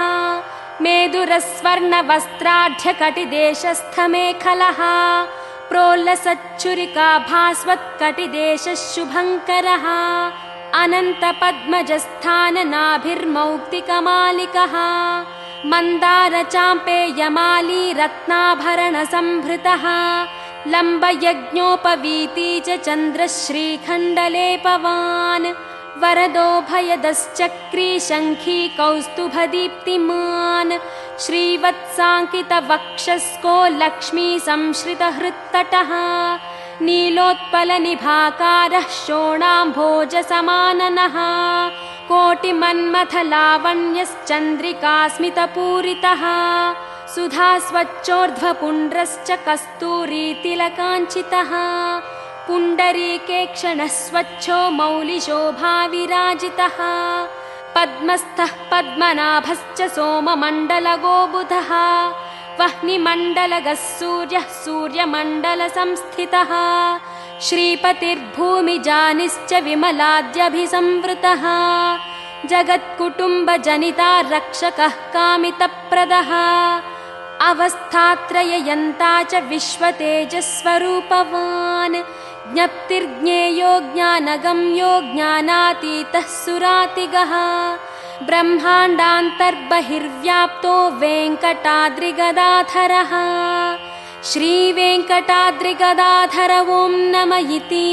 मेदुरस्वर्णवस्त्राढ्यकटिदेशस्थमेखलः प्रोल्लसच्छुरिकाभास्वत्कटिदेशः शुभङ्करः अनन्तपद्मजस्थाननाभिर्मौक्तिकमालिकः मन्दारचाम्पेयमाली रत्नाभरणसम्भृतः लम्बयज्ञोपवीती च चन्द्रश्रीखण्डलेपवान् वरदोभयदश्चक्री शङ्खी कौस्तुभदीप्तिमान् श्रीवत्साङ्कितवक्षस्को लक्ष्मी संश्रितहृत्तटः नीलोत्पलनिभाकारः शोणाम्भोजसमाननः कोटिमन्मथलावण्यश्चन्द्रिकास्मितपूरितः सुधास्वच्छोर्ध्वपुण्ड्रश्च कस्तूरीतिलकाञ्चितः पुण्डरीकेक्षणः स्वच्छो मौलिशोभाविराजितः पद्मस्थः पद्मनाभश्च सोममण्डलगोबुधः वह्निमण्डलगः सूर्यः सूर्यमण्डलसंस्थितः श्रीपतिर्भूमिजानिश्च विमलाद्यभिसंवृतः जगत्कुटुम्बजनिता रक्षकः कामितप्रदः अवस्थात्रययन्ता च विश्वतेजस्वरूपवान् ज्ञप्तिर्ज्ञेयो ज्ञानगम्यो ज्ञानातीतः सुरातिगः ब्रह्माण्डान्तर्बहिर्व्याप्तो वेङ्कटाद्रिगदाधरः श्रीवेङ्कटाद्रिगदाधर ॐ नम इति।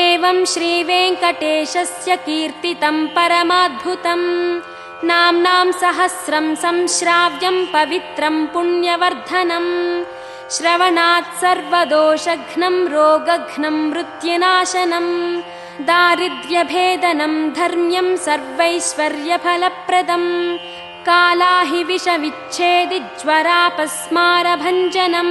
एवं श्रीवेङ्कटेशस्य कीर्तितं परमाद्भुतं नाम्नां सहस्रं संश्राव्यं पवित्रं पुण्यवर्धनं श्रवणात् सर्वदोषघ्नं रोगघ्नं मृत्युनाशनं दारिद्र्यभेदनं धर्म्यं सर्वैश्वर्यफलप्रदं कालाहिविषविच्छेदिज्वरापस्मारभञ्जनं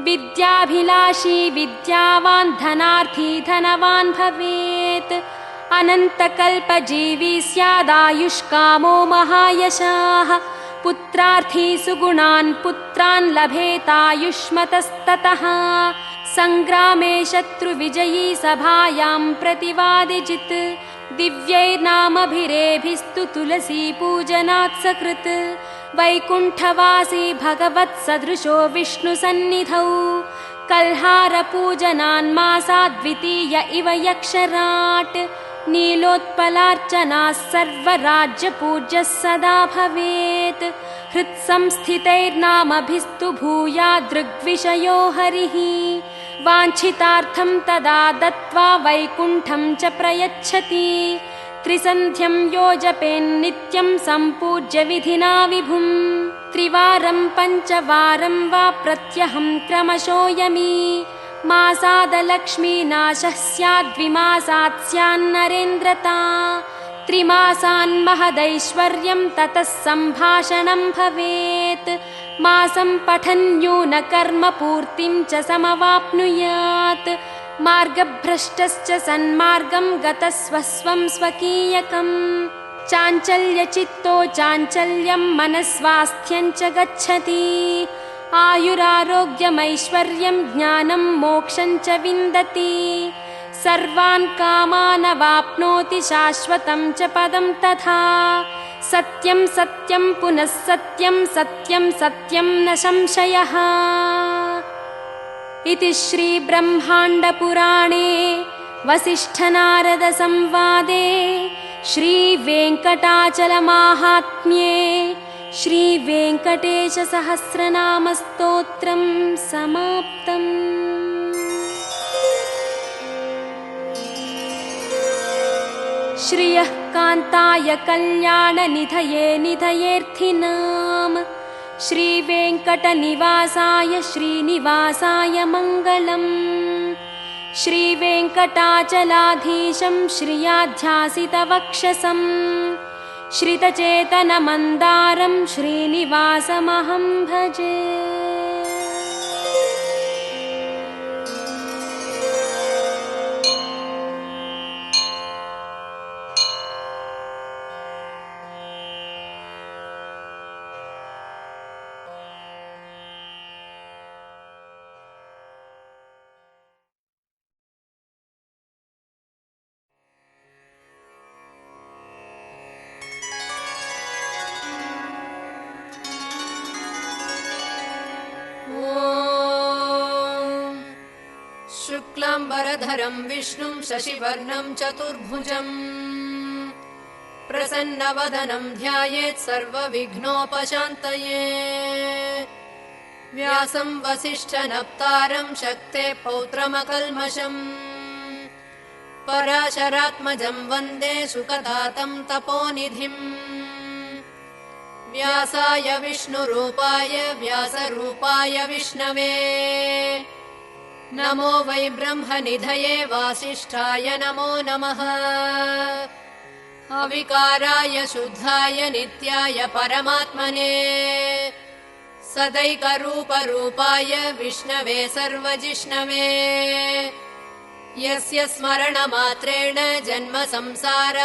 विद्याभिलाषी विद्यावान् धनार्थी धनवान् भवेत् अनन्तकल्पजीवी स्यादायुष्कामो महायशाः पुत्रार्थी सुगुणान् पुत्रान् लभेतायुष्मतस्ततः सङ्ग्रामे शत्रुविजयी सभायां प्रतिवादिजित् दिव्यैर्नामभिरेभिस्तु तुलसीपूजनात् सकृत् वैकुण्ठवासी भगवत्सदृशो विष्णुसन्निधौ कल्हारपूजनान्मासाद्वितीय इव यक्षराट् नीलोत्पलार्चनाः सर्वराज्यपूज्यः सदा भवेत् हृत्संस्थितैर्नामभिस्तु भूयादृग्विषयो हरिः वाञ्छितार्थं तदा दत्त्वा वैकुण्ठं च प्रयच्छति त्रिसन्ध्यं यो जपेन्नित्यं सम्पूज्य विधिना विभुं त्रिवारं पञ्चवारं वा प्रत्यहं क्रमशो यमी मासादलक्ष्मीनाशः स्याद्विमासात् स्यान्नरेन्द्रता त्रिमासान् महदैश्वर्यं ततः सम्भाषणं भवेत् मासं पठन्यूनकर्मपूर्तिं च समवाप्नुयात् मार्गभ्रष्टश्च सन्मार्गं गतस्वस्वं स्वकीयकम् चाञ्चल्यचित्तो चाञ्चल्यं मनस्वास्थ्यं च गच्छति आयुरारोग्यमैश्वर्यं ज्ञानं मोक्षं च विन्दति सर्वान् कामानवाप्नोति शाश्वतं च पदं तथा सत्यं सत्यं पुनः सत्यं सत्यं सत्यं न संशयः। इति श्रीब्रह्माण्डपुराणे वसिष्ठनारदसंवादे श्रीवेङ्कटाचलमाहात्म्ये श्रीवेङ्कटेशसहस्रनामस्तोत्रं समाप्तम्। श्रियः कान्ताय कल्याणनिधये निधयेऽर्थिनां श्रीवेङ्कटनिवासाय श्रीनिवासाय मङ्गलम्। श्रीवेङ्कटाचलाधीशं श्रियाध्यासितवक्षसं श्रितचेतनमन्दारं श्रीनिवासमहं भजे। शुक्लाम्बरधरं विष्णुं शशिवर्णं चतुर्भुजम् प्रसन्नवदनं ध्यायेत् सर्वविघ्नोपशान्तये। व्यासं वसिष्ठनप्तारं शक्तेः पौत्रमकल्मषम् पराशरात्मजं वन्दे सुखदातं तपोनिधिम्। व्यासाय विष्णुरूपाय व्यासरूपाय विष्णवे नमो वै ब्रह्मनिधये वासिष्ठाय नमो नमः। अविकाराय शुद्धाय नित्याय परमात्मने सदैकरूपरूपाय विष्णवे सर्वजिष्णवे यस्य स्मरणमात्रेण जन्म संसारबन्धनात्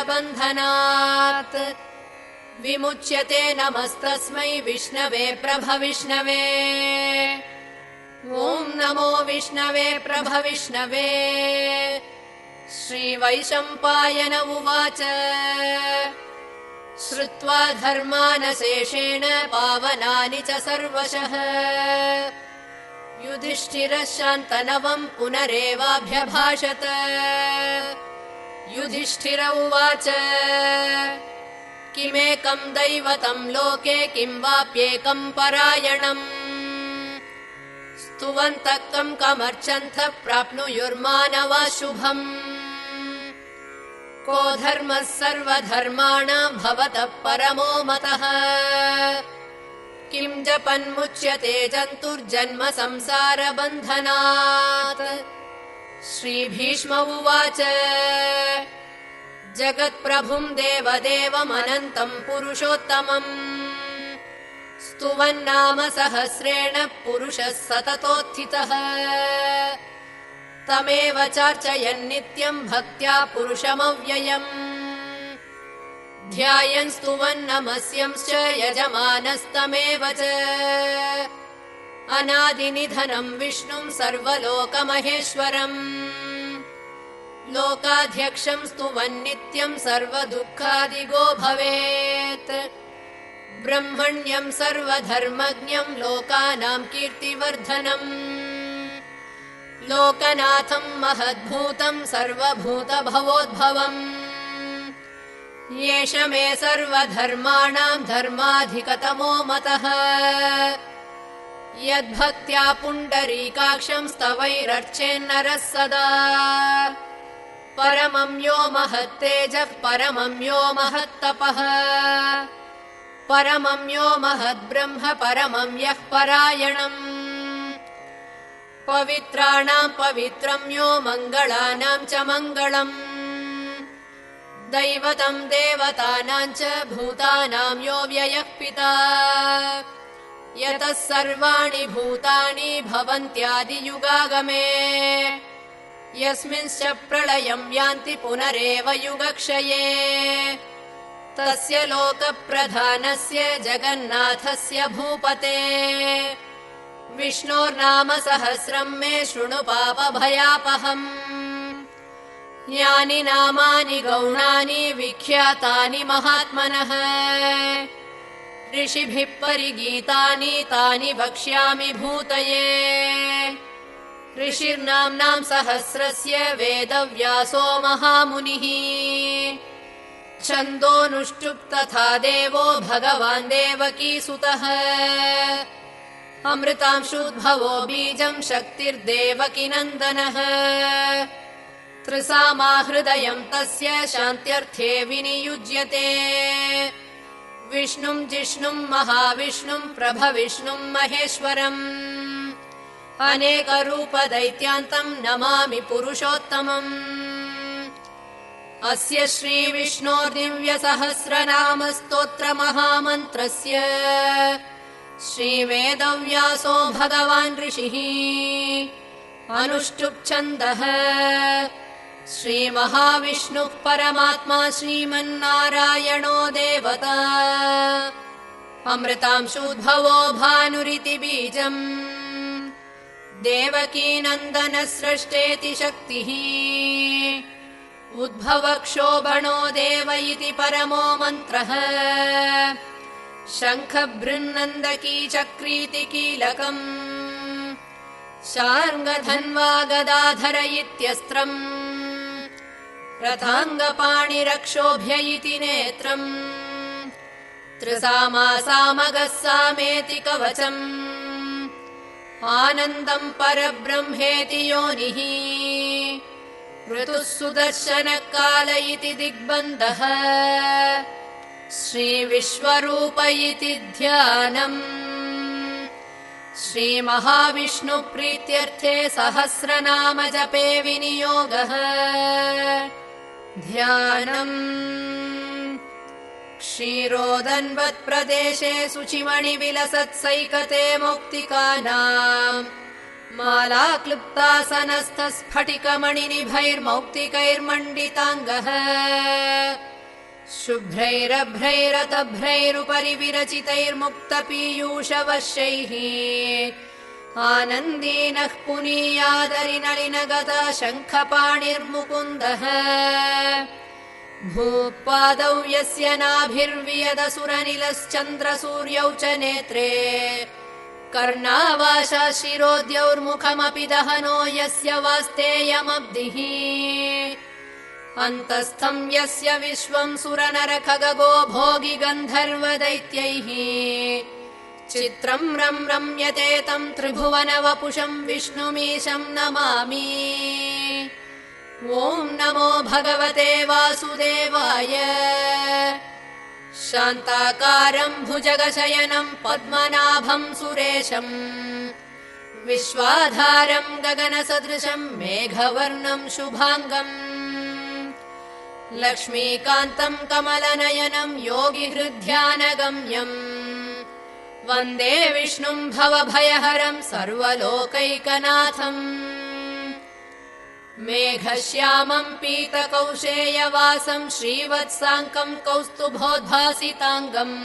विमुच्यते नमस्तस्मै विष्णवे प्रभविष्णवे। ॐ नमो विष्णवे प्रभविष्णवे। श्रीवैशम्पायन उवाच श्रुत्वा धर्मानशेषेण पावनानि च सर्वशः युधिष्ठिरः शान्तनवं पुनरेवाभ्यभाषत। युधिष्ठिर उवाच किमेकं दैवतं लोके किं वाप्येकं परायणम् स्तुवन्तः कं कमर्चन्तः प्राप्नुयुर्मानवा शुभम्। को धर्मः सर्वधर्माणां भवतः परमो मतः किं जपन्मुच्यते जन्तुर्जन्म संसारबन्धनात्। श्रीभीष्म उवाच जगत्प्रभुं देवदेवमनन्तं पुरुषोत्तमम् स्तुवन्नाम सहस्रेण पुरुषः सततोत्थितः तमेव चार्चयन् नित्यं भक्त्या पुरुषमव्ययम् ध्यायन् स्तुवन् नमस्यंश्च यजमानस्तमेव च अनादिनिधनं विष्णुं सर्वलोकमहेश्वरम् लोकाध्यक्षं स्तुवन् नित्यं सर्वदुःखादिगो भवेत् ब्रह्मण्यं सर्वधर्मज्ञं लोकानां कीर्तिवर्धनम् लोकनाथं महद्भूतं सर्वभूतभवोद्भवम् एष मे सर्वधर्माणां धर्माधिकतमो मतः यद्भक्त्या पुण्डरीकाक्षं स्तवैरर्चेन्नरः सदा परमं यो महत्तेजः परमं यो महत्तपः परमं यो महद्ब्रह्म परमं यः परायणम् पवित्राणां पवित्रं यो मङ्गलानां च मङ्गलम् दैवतं देवतानां च भूतानां यो व्ययः पिता यतः सर्वाणि भूतानि भवन्त्यादियुगागमे यस्मिंश्च प्रलयं यान्ति पुनरेव युगक्षये तस्य लोकप्रधानस्य जगन्नाथस्य भूपते विष्णोर्नाम सहस्रं मे शृणु पापभयापहम् यानि नामानि गौणानि विख्यातानि महात्मनः ऋषिभिः परिगीतानि तानि वक्ष्यामि भूतये ऋषिर्नाम्नां सहस्रस्य वेदव्यासो महामुनिः छन्दोनुष्टुप् तथा देवो भगवान् देवकीसुतः अमृतांशुद्भवो बीजं शक्तिर्देवकीनन्दनः त्रिसामाहृदयं तस्य शान्त्यर्थे विनियुज्यते विष्णुं जिष्णुं महाविष्णुं प्रभविष्णुं महेश्वरम् अनेकरूपदैत्यान्तं नमामि पुरुषोत्तमम् अस्य श्रीविष्णोर्दिव्यसहस्रनामस्तोत्रमहामन्त्रस्य श्रीवेदव्यासो भगवान् ऋषिः अनुष्टुप् छन्दः श्रीमहाविष्णुः परमात्मा श्रीमन्नारायणो देवता अमृतांशुद्भवो भानुरिति बीजम् देवकीनन्दनस्रष्टेति शक्तिः उद्भवक्षोभणो देव इति परमो मन्त्रः शङ्खभृन्नन्दकी चक्रीति कीलकम् शार्ङ्गधन्वा गदाधर इत्यस्त्रम् रथाङ्गपाणिरक्षोभ्य इति नेत्रम् त्रिसामासामगः सामेति कवचम् आनन्दम् परब्रह्मेति योनिः ऋतुः सुदर्शनकाल इति दिग्बन्धः श्रीविश्वरूप इति ध्यानम् श्रीमहाविष्णुप्रीत्यर्थे सहस्रनाम जपे विनियोगः ध्यानम् क्षीरोदन्वत्प्रदेशे शुचिमणिविलसत्सैकते मौक्तिकानाम् मालाक्लुप्तासनस्थस्फटिकमणिनिभैर्मौक्तिकैर्मण्डिताङ्गः शुभ्रैरभ्रैरतभ्रैरुपरि विरचितैर्मुक्तपीयूषवश्यैः आनन्दीनः पुनीयादरिनलिनगता शङ्खपाणिर्मुकुन्दः भूपादौ यस्य नाभिर्वियदसुरनिलश्चन्द्रसूर्यौ च नेत्रे कर्णावाशा शिरोद्यौर्मुखमपि दहनो यस्य वास्तेयमब्धिः अन्तस्थम् यस्य विश्वम् सुरनरखगो भोगि गन्धर्वदैत्यैः चित्रम् रम्यते तम् त्रिभुवनवपुषम् विष्णुमीशम् नमामि ॐ नमो भगवते वासुदेवाय शान्ताकारम् भुजगशयनम् पद्मनाभम् सुरेशम् विश्वाधारम् गगनसदृशम् मेघवर्णम् शुभाङ्गम् लक्ष्मीकान्तम् कमलनयनम् योगिहृद्ध्यानगम्यम् वन्दे विष्णुम् भवभयहरम् सर्वलोकैकनाथम् मेघश्यामम् पीतकौशेयवासम् श्रीवत्साङ्कम् कौस्तुभोद्भासिताङ्गम्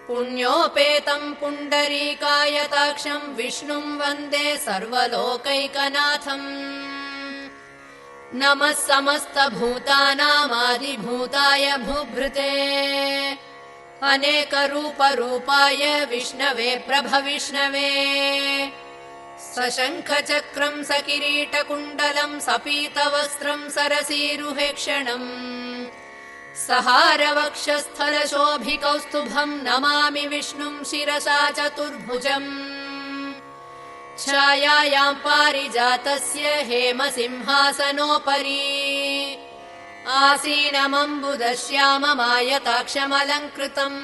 पुण्योपेतम् पुण्डरीकायताक्षम् विष्णुम् वन्दे सर्वलोकैकनाथम् नमः समस्तभूतानामादिभूताय भूभृते अनेकरूपरूपाय विष्णवे प्रभविष्णवे सशङ्खचक्रम् सकिरीटकुण्डलम् सपीतवस्त्रम् सरसीरुहेक्षणम् सहारवक्षस्थलशोभिकौस्तुभम् नमामि विष्णुम् शिरसा चतुर्भुजम् छायायाम् पारिजातस्य हेमसिंहासनोपरि आसीनमम्बुदश्याममायताक्षमलङ्कृतम्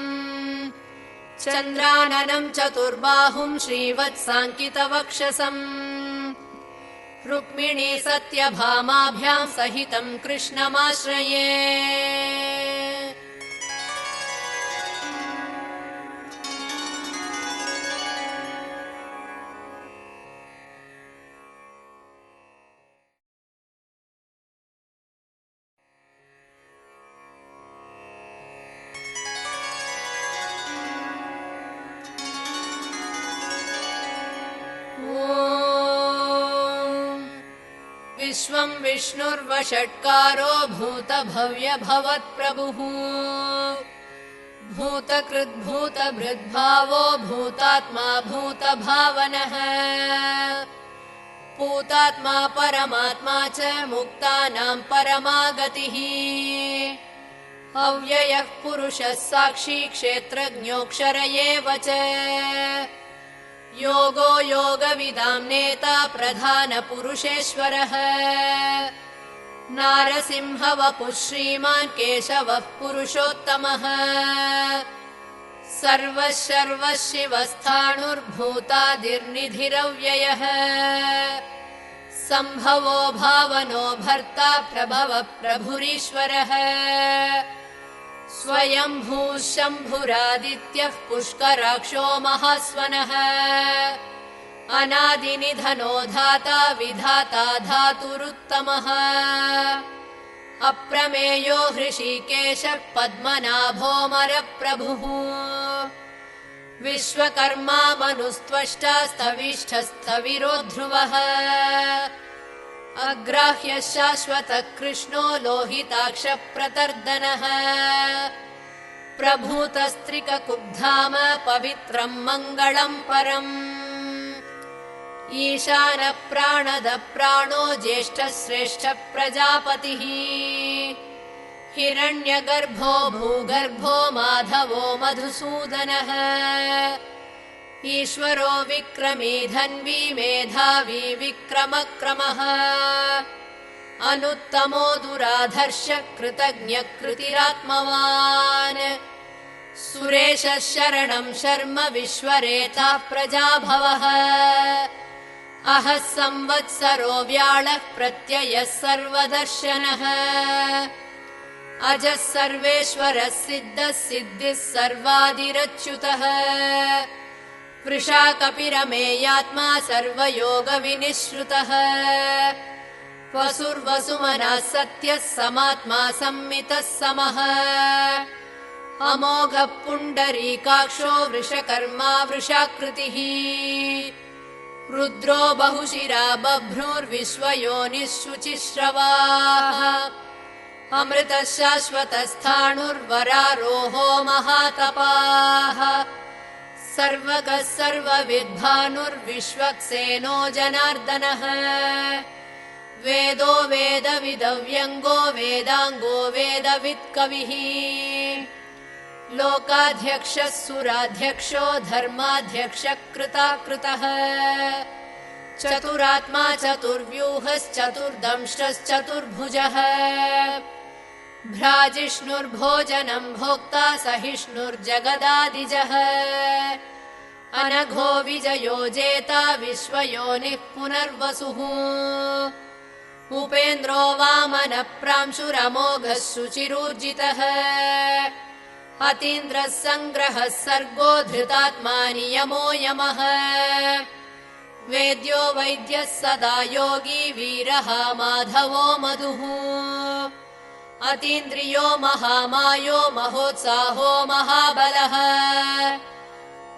चन्द्राननम् चतुर्बाहुम् श्रीवत्साङ्कितवक्षसम् रुक्मिणी सत्यभामाभ्याम् सहितम् कृष्णमाश्रये विश्वम् विष्णुर्वषट्कारो भूतभव्यभवत्प्रभुः भूतकृद्भूतभृद्भावो भूतात्मा भूतभावनः पूतात्मा परमात्मा च मुक्तानाम् परमागतिः अव्ययः पुरुषः साक्षी क्षेत्रज्ञोऽक्षर एव च योगो योगविदाम् नेता प्रधानपुरुषेश्वरः नारसिंहवपुः श्रीमान् केशवः पुरुषोत्तमः सर्वः शर्वः शिवस्थाणुर्भूतादिर्निधिरव्ययः सम्भवो भावनो भर्ता प्रभवः प्रभुरीश्वरः स्वयंभूः शम्भुरादित्यः पुष्कराक्षो महास्वनः अनादिनिधनो धाता विधाता धातुरुत्तमः अप्रमेयो हृषीकेशः पद्मनाभोऽमरप्रभुः विश्वकर्मा मनुस्त्वष्टा स्थविष्ठस्थविरो ध्रुवः अग्राह्यः शाश्वतः कृष्णो लोहिताक्षप्रतर्दनः प्रभूतस्त्रिककुब्धाम पवित्रम् मङ्गलम् परम् ईशानः प्राणदः प्राणो ज्येष्ठः श्रेष्ठः प्रजापतिः हिरण्यगर्भो भूगर्भो माधवो मधुसूदनः ईश्वरो विक्रमी धन्वी मेधावी विक्रमक्रमः अनुत्तमो दुराधर्ष कृतज्ञ कृतिरात्मवान् सुरेशः शरणं शर्म विश्वरेताः प्रजाभवः अहः संवत्सरो व्याळः प्रत्ययः सर्वदर्शनः अजः सर्वेश्वरः सिद्धः सिद्धिः सर्वादिरच्युतः वृषा कपिरमेयात्मा सर्वयोगविनिश्रुतः वसुर्वसुमनः सत्यः समात्मा संमितः समः अमोघः पुण्डरीकाक्षो वृषकर्मा वृषाकृतिः रुद्रो बहुशिरा बभ्रुर्विश्वयोनिः शुचिश्रवाः अमृतः शाश्वतस्थाणुर्वरारोहो महातपाः सर्वगः सर्वविद्भानुर्विश्वक्सेनो जनार्दनः वेदो वेदविदव्यङ्गो वेदाङ्गो वेदवित्कविः लोकाध्यक्षः सुराध्यक्षो धर्माध्यक्षः कृताकृतः चतुरात्मा चतुर्व्यूहश्चतुर्दंष्ट्रश्चतुर्भुजः भ्राजिष्णुर्भोजनं भोक्ता सहिष्णुर्जगदादिजः अनघो विजयो जेता विश्वयोनिः पुनर्वसुः उपेन्द्रो वामनः प्रांशुरमोघः शुचिरूर्जितः अतीन्द्रः सङ्ग्रहः सर्गो धृतात्मा नियमो यमः वेद्यो वैद्यः सदा योगी वीरः माधवो मधुः अतीन्द्रियो महामायो महोत्साहो महाबलः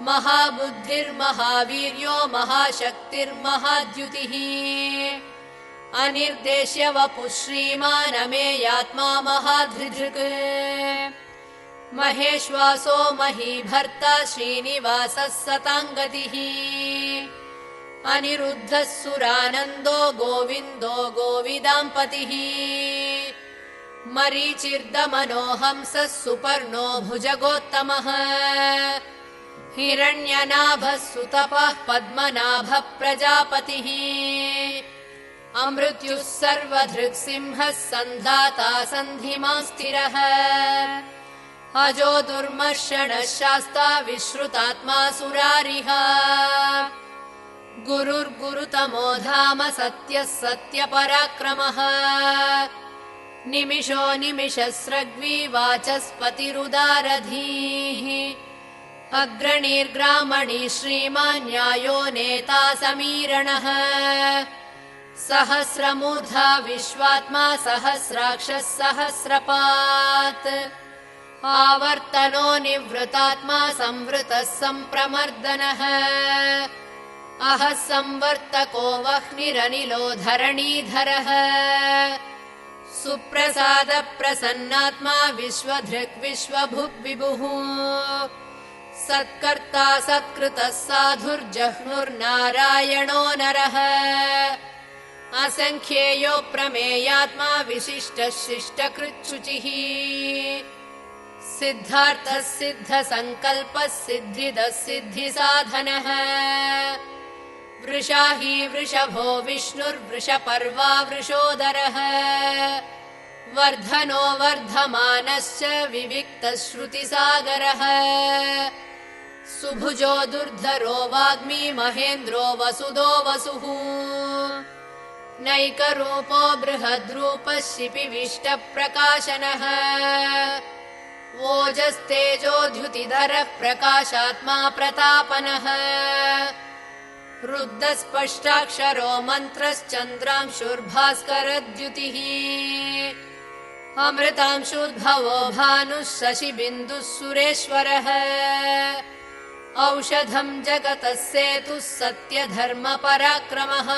महाबुद्धिर्महावीर्यो महाशक्तिर्महाद्युतिः अनिर्देश्य वपुः श्रीमान् अमेयात्मा महाधृधृक् महेश्वासो महीभर्ता श्रीनिवासः सताङ्गतिः अनिरुद्धः सुरानन्दो गोविन्दो गोविदाम्पतिः मरीचिर्दमनो हंसः सुपर्णो भुजगोत्तमः हिरण्यनाभः सुतपः पद्मनाभः प्रजापतिः अमृत्युः सर्वधृक्सिंहः सन्धाता सन्धिमां स्थिरः अजो दुर्मर्षणः शास्ता विश्रुतात्मा सुरारिः गुरुर्गुरुतमो धाम सत्यः सत्यपराक्रमः निमिषो निमिषस्रग्वी वाचस्पतिरुदारधीः अग्रणीर्ग्रामणी श्रीमान् न्यायो नेता समीरणः सहस्रमूर्धा विश्वात्मा सहस्राक्षः सहस्रपात् आवर्तनो निवृतात्मा संवृतः सम्प्रमर्दनः अहः संवर्तको वह्निरनिलो धरणीधरः सुप्रसाद प्रसन्नात्मा विश्वधृक् विश्वभुक् विभुः सत्कर्ता सत्कृतः साधुर्जह्नुर्नारायणो नरः असङ्ख्येयो प्रमेयात्मा विशिष्टः शिष्टकृच्छुचिः सिद्धार्थः सिद्धसङ्कल्पः सिद्धिदः सिद्धिसाधनः वृषा हि वृषभो विष्णुर्वृषपर्वा वृषोदरः वर्धनो वर्धमानश्च विविक्तः श्रुतिसागरः सुभुजो दुर्धरो वाग्मी महेन्द्रो वसुदो वसुः नैकरूपो बृहद्रूपः शिपिविष्टप्रकाशनः ओजस्तेजोद्युतिधरः प्रकाशात्मा प्रतापनः रुद्धस्पष्टाक्षरो मन्त्रश्चन्द्रांशुर्भास्करद्युतिः अमृतांशुद्भवो भानुः शशिबिन्दुः सुरेश्वरः औषधं जगतः सेतुः सत्यधर्मपराक्रमः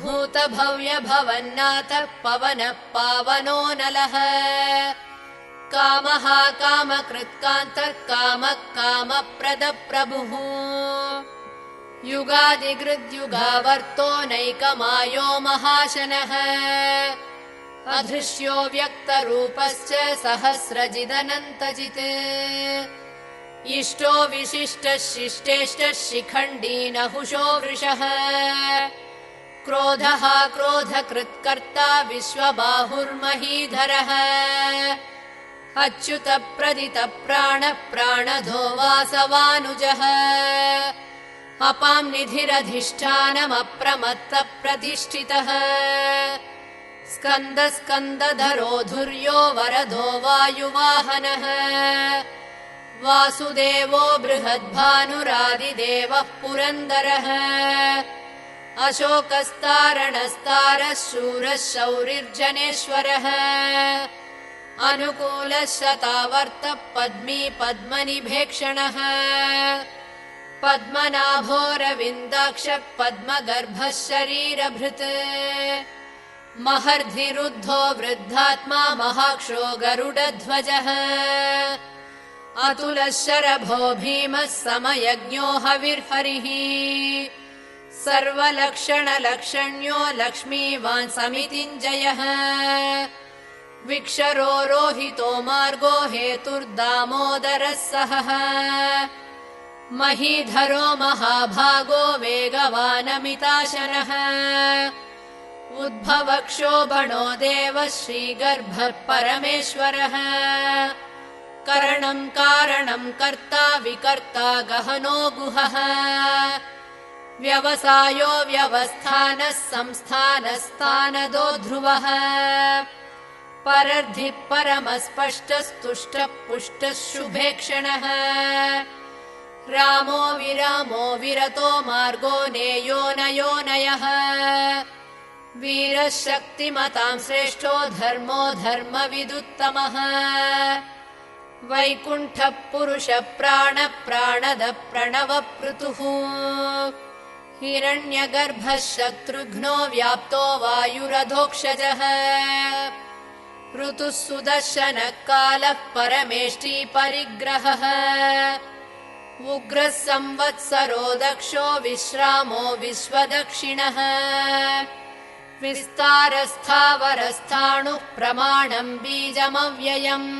भूतभव्यभवन्नाथः पवनः पावनो नलः कामः कामकृत्कान्तः कामः कामप्रदप्रभुः युगादिकृद्युगावर्तो नैकमायो महाशनः अधृश्यो व्यक्तरूपश्च सहस्रजिदनन्तजित् इष्टो विशिष्टः शिष्टेष्टः शिखण्डी नहुषो वृषः क्रोधः क्रोधकृत्कर्ता विश्वबाहुर्महीधरः अच्युतप्रदितप्राणः प्राणधो वासवानुजः अपां निधिरधिष्ठानमप्रमत्तप्रतिष्ठितः स्कन्दस्कन्दधरो धुर्यो वरदो वायुवाहनः वासुदेवो बृहद्भानुरादिदेवः पुरन्दरः अशोकस्तारणस्तारः शूरः शौरिर्जनेश्वरः अनुकूलः शतावर्तः पद्मी पद्मनिभेक्षणः पद्मनाभोरविन्दाक्षः पद्मगर्भः शरीरभृत् महर्धिरुद्धो वृद्धात्मा महाक्षो गरुडध्वजः अतुलः शरभो भीमः समयज्ञो हविर्हरिः सर्वलक्षणलक्षण्यो लक्ष्मीवान् समितिञ्जयः विक्षरो रोहितो मार्गो हेतुर्दामोदरः सहः महीधरो महाभागो वेगवानमिताशनः उद्भवक्षोभणो देवः श्रीगर्भः परमेश्वरः करणं कारणं कर्ता विकर्ता गहनो गुहः व्यवसायो व्यवस्थानः संस्थानस्तानदो ध्रुवः परर्धिः परमस्पष्टस्तुष्टः पुष्टः शुभेक्षणः रामो विरामो विरतो मार्गो नेयो नयोनयः वीरः शक्तिमतां श्रेष्ठो धर्मो धर्मविदुत्तमः वैकुण्ठः पुरुषः प्राणः प्राणदः प्रणवपृतुः हिरण्यगर्भः शत्रुघ्नो व्याप्तो वायुरधोक्षजः ऋतुः सुदर्शनः कालः परमेष्टि परिग्रहः उग्रः संवत्सरो दक्षो विश्रामो विश्वदक्षिणः विस्तारस्थावरस्थाणुः प्रमाणं बीजमव्ययम्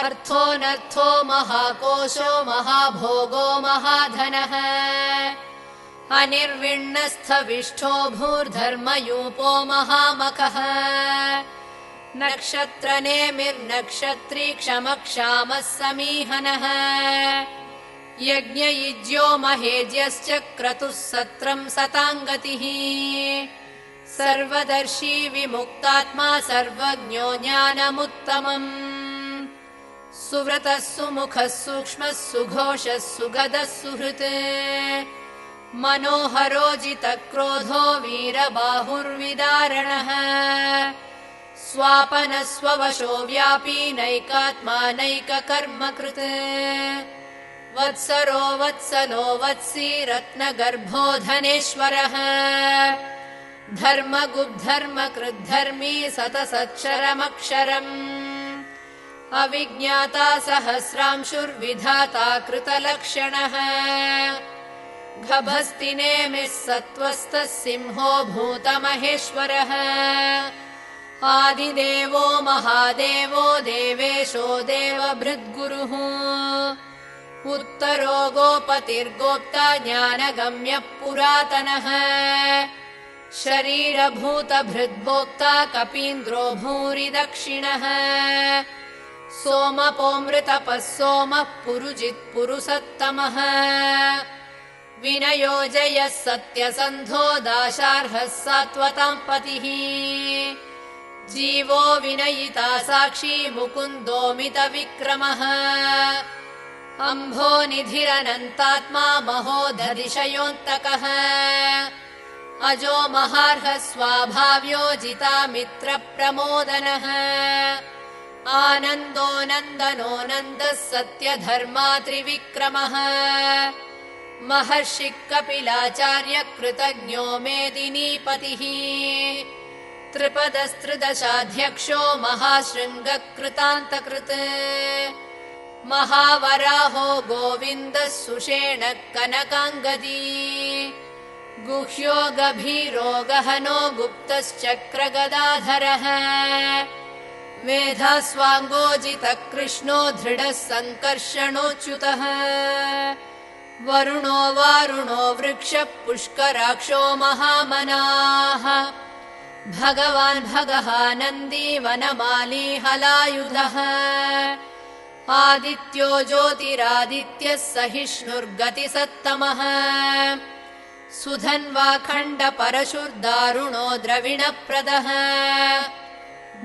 अर्थोऽनर्थो महाकोशो महाभोगो महाधनः अनिर्विण्णस्थविष्ठो भूर्धर्मयूपो महामखः नक्षत्रनेमिर्नक्षत्री क्षमक्षामः समीहनः यज्ञयुज्यो महेज्यश्च क्रतुः सत्रं सताङ्गतिः सर्वदर्शी विमुक्तात्मा सर्वज्ञो ज्ञानमुत्तमम् सुव्रतः सुमुखः सूक्ष्मः सुघोषः सुगदः सुहृत् मनोहरो जितक्रोधो वीरबाहुर्विदारणः स्वापनः स्ववशो व्यापी नैकात्मा नैककर्मकृत् वत्सरो वत्सलो वत्सी रत्नगर्भो धनेश्वरः धर्मगुब्धर्मकृद्धर्मी सतसच्चरमक्षरम् अविज्ञाता सहस्रांशुर्विधाता कृतलक्षणः गभस्तिनेमिः सत्त्वस्तः सिंहो भूतमहेश्वरः आदिदेवो महादेवो देवेशो देवभृद्गुरुः उत्तरो गोपतिर्गोप्ता ज्ञानगम्यः पुरातनः शरीरभूतभृद्भोक्ता कपीन्द्रो भूरि दक्षिणः सोमपोऽमृतपः सोमः पुरुजित् पुरुषत्तमः विनयो जयः सत्यसन्धो दाशार्हः सात्वतां पतिः जीवो विनयिता साक्षी मुकुन्दोमितविक्रमः अम्भोनिधिरनन्तात्मा महोदधिशयोऽन्तकः अजो महार्हः स्वाभाव्यो जितामित्रप्रमोदनः आनन्दो नन्दनो नन्दः सत्यधर्मात्रिविक्रमः महर्षिः कपिलाचार्य कृतज्ञो मेदिनीपतिः त्रिपदस्त्रिदशाध्यक्षो महाशृङ्गकृतान्तकृत् महावराहो गोविन्दः सुषेणः कनकाङ्गदी गुह्यो गभीरो गहनो गुप्तश्चक्रगदाधरः मेधास्वाङ्गोजितः कृष्णो दृढः सङ्कर्षणोच्युतः वरुणो वारुणो वृक्षः पुष्कराक्षो महामनाः भगवान् भगः नन्दी वनमाली हलायुधः आदित्यो ज्योतिरादित्यः सहिष्णुर्गतिसत्तमः सुधन्वाखण्ड परशुर्दारुणो द्रविणप्रदः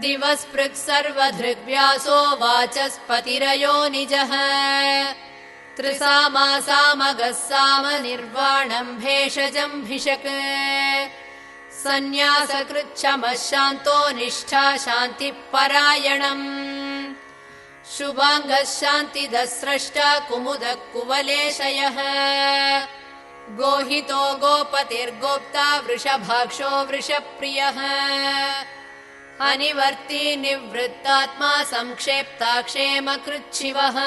दिवस्पृक् सर्वधृग्व्यासो वाचस्पतिरयो निजः त्रिसामासामगः साम निर्वाणम् भेषजम्भिषक् सन्न्यासकृच्छमः शान्तो निष्ठा शान्तिपरायणम् शुभाङ्गः शान्तिदः स्रष्टा कुमुदः कुवलेशयः गोहितो गोपतिर्गोप्ता वृषभाक्षो वृषप्रियः अनिवर्ती निवृत्तात्मा संक्षेप्ता क्षेमकृच्छिवः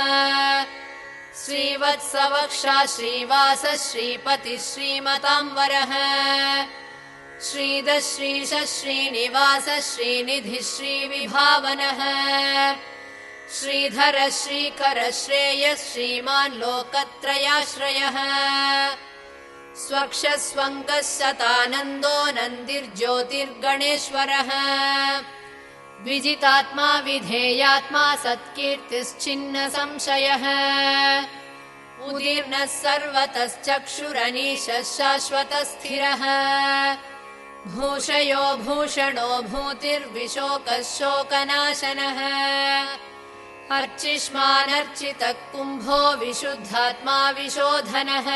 श्रीवत्सवक्षा श्रीवासः श्रीपतिः श्रीमताम्बरः श्रीधः श्रीशः श्रीनिवासः श्रीनिधिः श्रीविभावनः श्रीधरः श्रीकरः श्रेयः श्रीमान् लोकत्रयाश्रयः स्वक्षः स्वङ्गः शतानन्दो नन्दिर्ज्योतिर्गणेश्वरः विजितात्मा विधेयात्मा सत्कीर्तिश्चिन्न संशयः उदीर्णः सर्वतश्चक्षुरनीशः शाश्वतः स्थिरः भूषयो भूषणो भूतिर्विशोकः शोकनाशनः अर्चिष्मानर्चितः कुम्भो विशुद्धात्मा विशोधनः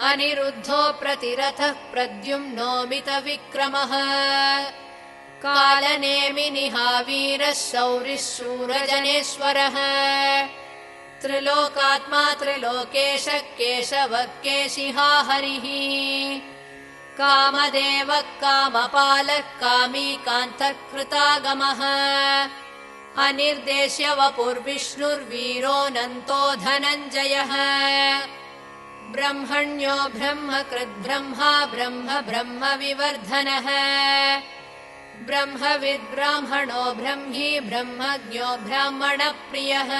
अनिरुद्धो प्रतिरथः प्रद्युम्नोमितविक्रमः कालनेमिनिहावीरः शौरिः शूरजनेश्वरः त्रिलोकात्मा त्रिलोकेशः केशवः केशिहा हरिः कामदेवः कामपालः कामी कान्तः कृतागमः अनिर्देश्य वपुर्विष्णुर्वीरोऽनन्तो धनञ्जयः ब्रह्मण्यो ब्रह्मकृद्ब्रह्मा ब्रह्म ब्रह्म विवर्धनः ब्रह्मविद् ब्राह्मणो ब्रह्मी ब्रह्मज्ञो ब्राह्मणप्रियः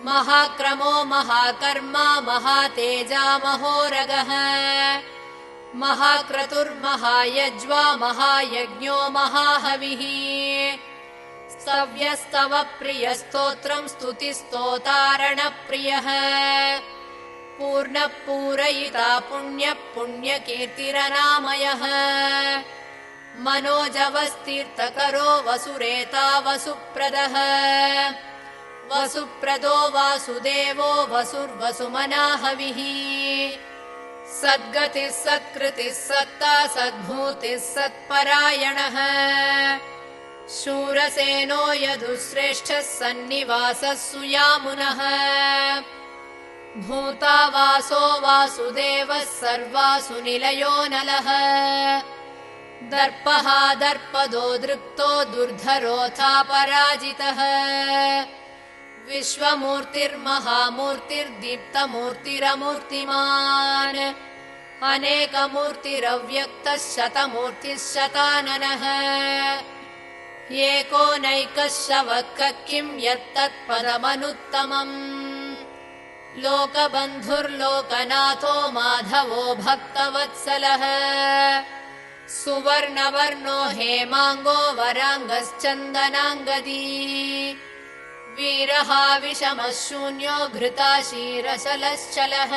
महाक्रमो महाकर्मा महातेजा महोरगः महाक्रतुर्महायज्वा महायज्ञो महाहविः स्तव्यस्तव प्रियस्तोत्रम् स्तुतिस्तोतारणप्रियः पूर्णः पूरयिता पुण्यः पुण्यकीर्तिरनामयः मनोजवस्तीर्थकरो वसुरेता वसुप्रदः वसुप्रदो वासुदेवो वसुर्वसुमनाहविः सद्गतिः सत्कृतिः सत्ता सद्भूतिः सत्परायणः शूरसेनो यदुश्रेष्ठः सन्निवासः सुयामुनः भूता वासो वासुदेवः सर्वासु निलयो नलः दर्पः दर्पदो दृक्तो दुर्धरोऽथा पराजितः विश्वमूर्तिर्महामूर्तिर्दीप्तमूर्तिरमूर्तिमान् अनेकमूर्तिरव्यक्तः शतमूर्तिः शताननः एकोनैकः शवः किं यत्तत्पदमनुत्तमम् लोकबन्धुर्लोकनाथो माधवो भक्तवत्सलः सुवर्णवर्णो हेमाङ्गो वराङ्गश्चन्दनाङ्गदी वीरः विषमः शून्यो घृताशीरशलश्चलः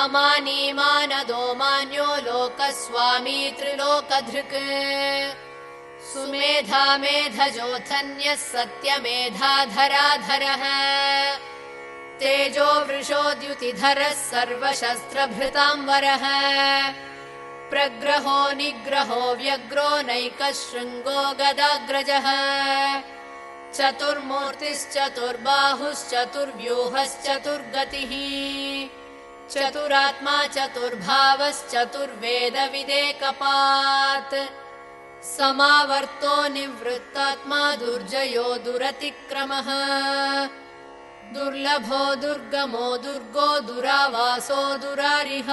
अमानीमानदो मान्यो लोकस्वामी त्रिलोकधृक् सुमेधा मेधजोऽथन्यः सत्यमेधाधराधरः तेजो वृषोद्युतिधरः सर्वशस्त्रभृताम्बरः प्रग्रहो निग्रहो व्यग्रो नैकः शृङ्गो गदाग्रजः चतुर्मूर्तिश्चतुर्बाहुश्चतुर्व्यूहश्चतुर्गतिः चतुरात्मा चतुर्भावश्चतुर्वेदविदेकपात् समावर्तो निवृत्तात्मा दुर्जयो दुरतिक्रमः दुर्लभो दुर्गमो दुर्गो दुरावासो दुरारिः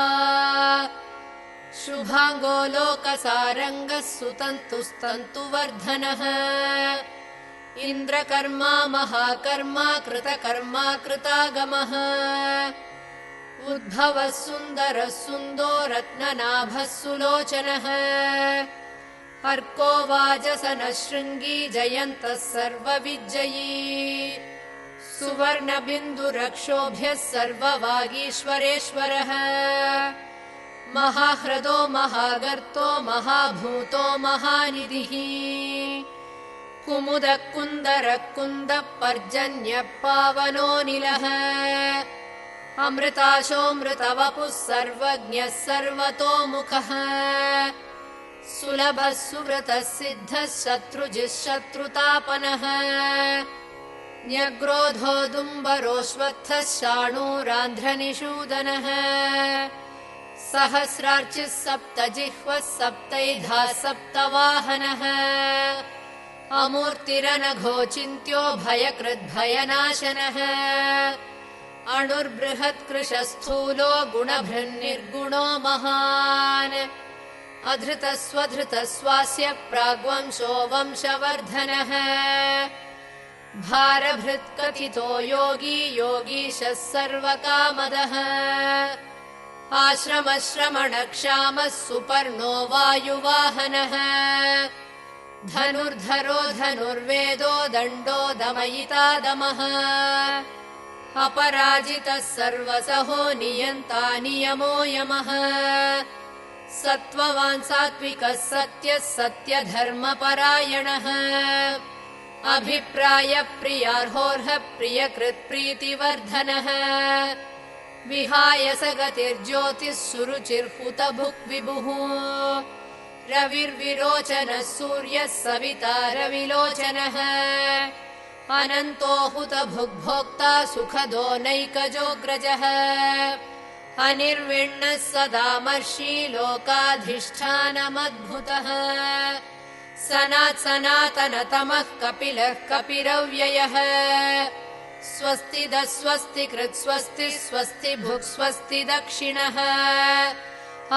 शुभांगो लोकसारंगः सुतन्तुस्तन्तुवर्धनः इन्द्रकर्मा महाकर्मा कृतकर्मा कृतागमः उद्भवः सुन्दरः सुन्दो रत्ननाभः सुलोचनः अर्को वाजसनः शृङ्गी जयन्तः सर्वविजयी सुवर्णबिन्दुरक्षोभ्यः सर्ववागीश्वरेश्वरः महाह्रदो महागर्तो महाभूतो महानिधिः कुमुदः कुन्दरः कुन्दः पर्जन्यः पावनोऽनिलः अमृताशोऽमृतवपुः सर्वज्ञः सर्वतोमुखः सुलभः सुव्रतः सिद्धः शत्रुजिः शत्रुतापनः न्यग्रोधो दुम्बरोऽश्वत्थः शाणूरान्ध्रनिषूदनः सहस्रार्चिः सप्तजिह्वः सप्तैधा सप्तवाहनः अमूर्तिरनघोचिन्त्यो भयकृद्भयनाशनः अणुर्बृहत्कृशस्थूलो गुणभृन्निर्गुणो महान् अधृतस्वधृतस्वास्य प्राग्वंशो वंशवर्धनः भारभृत्कथितो योगी योगीशः सर्वकामदः आश्रमश्रमणक्षामः सुपर्णो वायुवाहनः धनुर्धरो धनुर्वेदो दण्डो दमयिता दमः अपराजितः सर्वसहो नियन्ता नियमो यमः सत्त्ववान् सात्विकः सत्यः सत्यधर्मपरायणः अभिप्रायप्रियार्होर्हः प्रियकृत्प्रीतिवर्धनः विहाय स गतिर्ज्योतिः सुरुचिर्हुतभुक् विभुः रविर्विरोचनः सूर्यः सविता रविलोचनः अनन्तो हुतभुग्भोक्ता सुखदो नैकजोऽग्रजः अनिर्विण्णः सदामर्षि लोकाधिष्ठानमद्भुतः सनातनतमः कपिलः कपिरव्ययः स्वस्तिदः स्वस्तिकृत् स्वस्ति स्वस्ति भुक् स्वस्ति दक्षिणः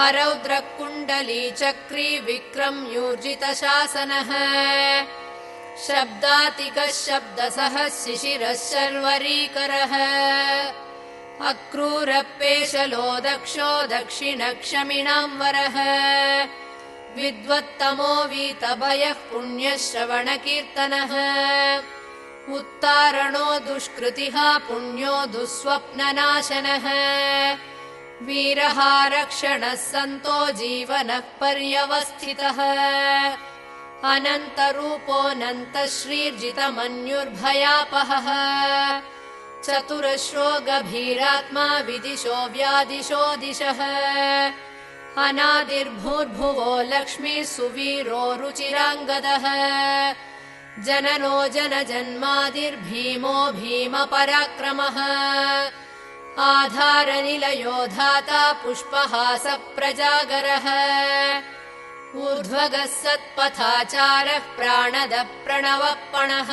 अरौद्रः कुण्डली चक्री विक्रम्यूर्जितशासनः शब्दातिकः शब्दसः शिशिरः शर्वरीकरः अक्रूरपेशलो दक्षो दक्षिणक्षमिणाम्बरः विद्वत्तमो वीतभयः पुण्यश्रवणकीर्तनः उत्तारणो दुष्कृतिः पुण्यो दुःस्वप्ननाशनः वीरः रक्षणः सन्तो जीवनः पर्यवस्थितः अनन्तरूपोऽनन्तः श्रीर्जितमन्युर्भयापहः चतुरश्रो गभीरात्मा विदिशो व्यादिशो दिशः अनादिर्भूर्भुवो लक्ष्मी सुवीरो रुचिराङ्गदः जननो जनजन्मादिर्भीमो भीमपराक्रमः आधारनिलयो धाता पुष्पहासप्रजागरः ऊर्ध्वगः सत्पथाचारः प्राणदः प्रणवपणः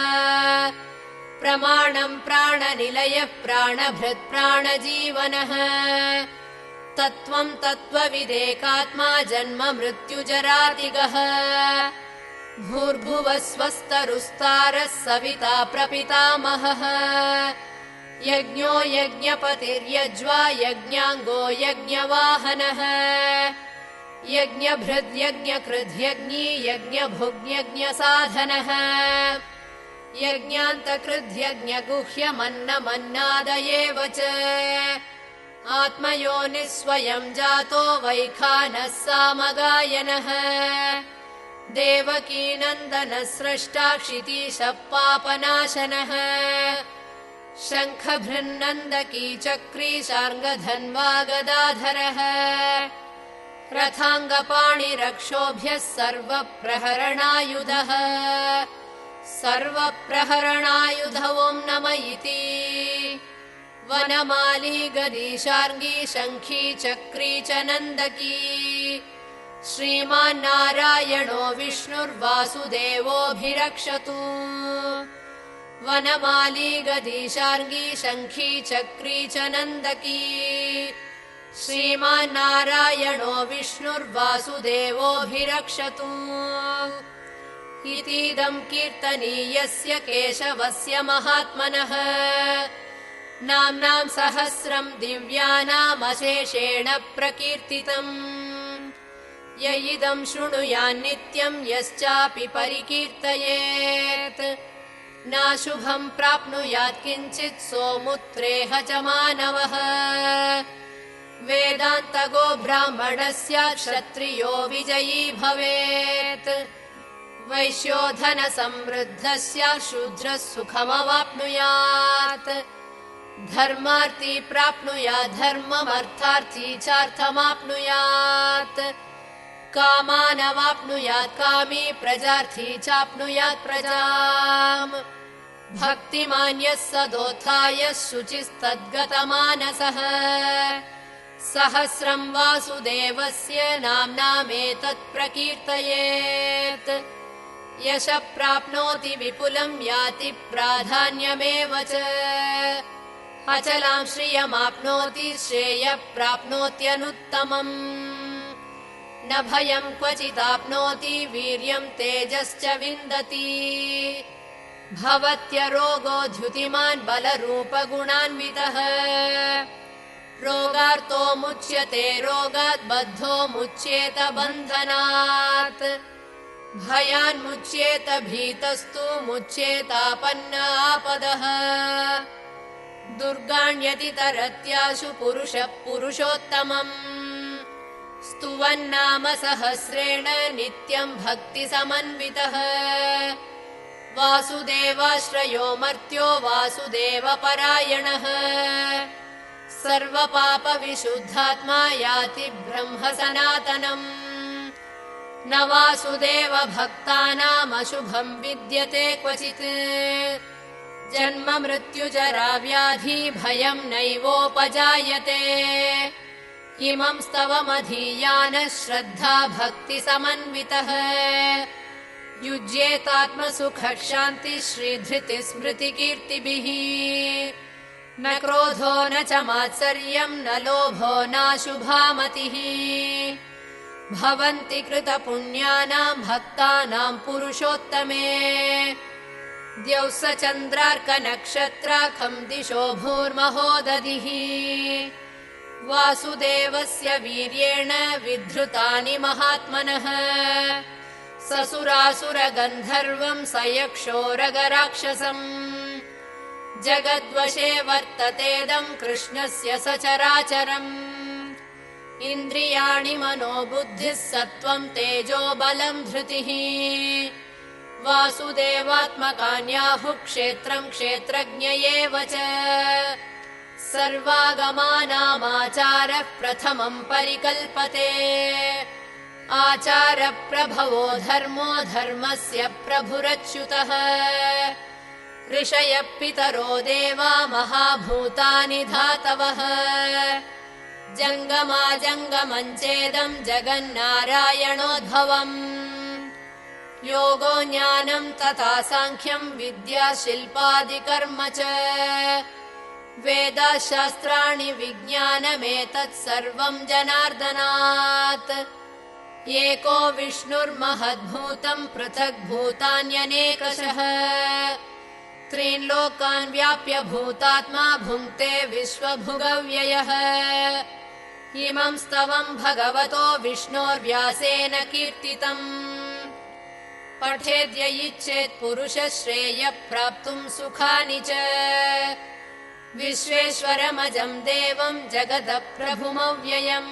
प्रमाणम् प्राणनिलयः प्राणभृत् प्राणजीवनः तत्त्वम् तत्त्वविदेकात्मा जन्म मृत्युजरादिगः भूर्भुवः स्वस्तरुस्तारः सविता प्रपितामहः यज्ञो यज्ञपतिर्यज्वा यज्ञाङ्गो यज्ञवाहनः यज्ञभृद्यज्ञकृद्यज्ञी यज्ञभुग्यज्ञसाधनः यज्ञान्तकृद्यज्ञगुह्यमन्नमन्नादयेव च आत्मयोनिः स्वयं जातो वैखानः सामगायनः देवकीनन्दनः स्रष्टा क्षितीशः पापनाशनः शङ्खभृन्नन्दकी चक्री शार्ङ्गधन्वा गदाधरः रथाङ्गपाणिरक्षोभ्यः सर्वप्रहरणायुधः सर्वप्रहरणायुध ॐ नम इति वनमाली गदी शार्ङ्गी शङ्खी चक्री च नन्दकी श्रीमान्नारायणो विष्णुर्वासुदेवोऽभिरक्षतु वनमाली गदीशार्ङ्गी शङ्खी चक्री च नन्दकी श्रीमान्नारायणो विष्णुर्वासुदेवोऽभिरक्षतु इतीदं कीर्तनीयस्य केशवस्य महात्मनः नाम्नां सहस्रं दिव्यानामशेषेण प्रकीर्तितम् य इदं शृणुयान्नित्यं यश्चापि परिकीर्तयेत् नाशुभं प्राप्नुयात् किञ्चित् सोमुत्रेह च मानवः वेदान्तगो ब्राह्मणस्य क्षत्रियो विजयी भवेत् वैश्योधन समृद्धस्य शूद्रः सुखमवाप्नुयात् धर्मार्थी प्राप्नुयात् धर्ममर्थार्थी चार्थमाप्नुयात् कामानवाप्नुयात् कामी प्रजार्थी चाप्नुयात् प्रजाम् भक्तिमान्यः सदोत्थाय शुचिस्तद्गतमानसः सहस्रं वासुदेवस्य नाम्नामेतत् प्रकीर्तयेत् यशः प्राप्नोति विपुलं याति प्राधान्यमेव च अचलां श्रियमाप्नोति श्रेयः प्राप्नोत्यनुत्तमम् न भयं क्वचिदाप्नोति वीर्यं तेजश्च विन्दति भवत्यरोगो द्युतिमान् बलरूपगुणान्वितः रोगार्तो मुच्यते रोगात् बद्धो मुच्येत बन्धनात् भयान्मुच्येत भीतस्तु मुच्येतापन्न आपदः दुर्गाण्यतितरत्याशु पुरुषः पुरुषोत्तमम् स्तुवन्नाम सहस्रेण नित्यं भक्तिसमन्वितः वासुदेवाश्रयो मर्त्यो वासुदेवपरायणः सर्वपापविशुद्धात्मा याति ब्रह्म सनातनम् न वासुदेव भक्तानामशुभं विद्यते क्वचित् जन्म मृत्युजरा व्याधि भयं नैवोपजायते इमं स्तवमधीयानः श्रद्धा भक्तिसमन्वितः युज्येतात्मसुखशान्तिः श्रीधृतिस्मृतिकीर्तिभिः न क्रोधो न च मात्सर्यं न लोभो नाशुभामतिः भवन्ति कृतपुण्यानां भक्तानां पुरुषोत्तमे द्यौः स चन्द्रार्कनक्षत्राखं दिशो भूर्महोदधिः वासुदेवस्य वीर्येण विधृतानि महात्मनः ससुरासुरगन्धर्वं स यक्षोरगराक्षसम् जगद्वशे वर्ततेदं कृष्णस्य सचराचरम् इन्द्रियाणि मनो बुद्धिः सत्त्वं तेजो बलं धृतिः वासुदेवात्मकान्याहुः क्षेत्रं क्षेत्रज्ञ एव च सर्वागमानामाचारः प्रथमं परिकल्पते आचारप्रभवो धर्मो धर्मस्य प्रभुरच्युतः ऋषयः पितरो देवा महाभूतानि धातवः जङ्गमाजङ्गमञ्चेदं जगन्नारायणोद्भवम् योगो ज्ञानं तथा साङ्ख्यं विद्या शिल्पादिकर्म च वेदाशास्त्राणि विज्ञानमेतत् सर्वं जनार्दनात् एको विष्णुर्महद्भूतं पृथग्भूतान्यनेकशः त्रीन् लोकान् व्याप्य भूतात्मा भुङ्क्ते विश्वभुगव्ययः इमं स्तवं भगवतो विष्णोर्व्यासेन कीर्तितम् पठेद्य इच्छेत् पुरुषः श्रेयः प्राप्तुं सुखानि च विश्वेश्वरमजं देवं जगदप्रभुमव्ययम्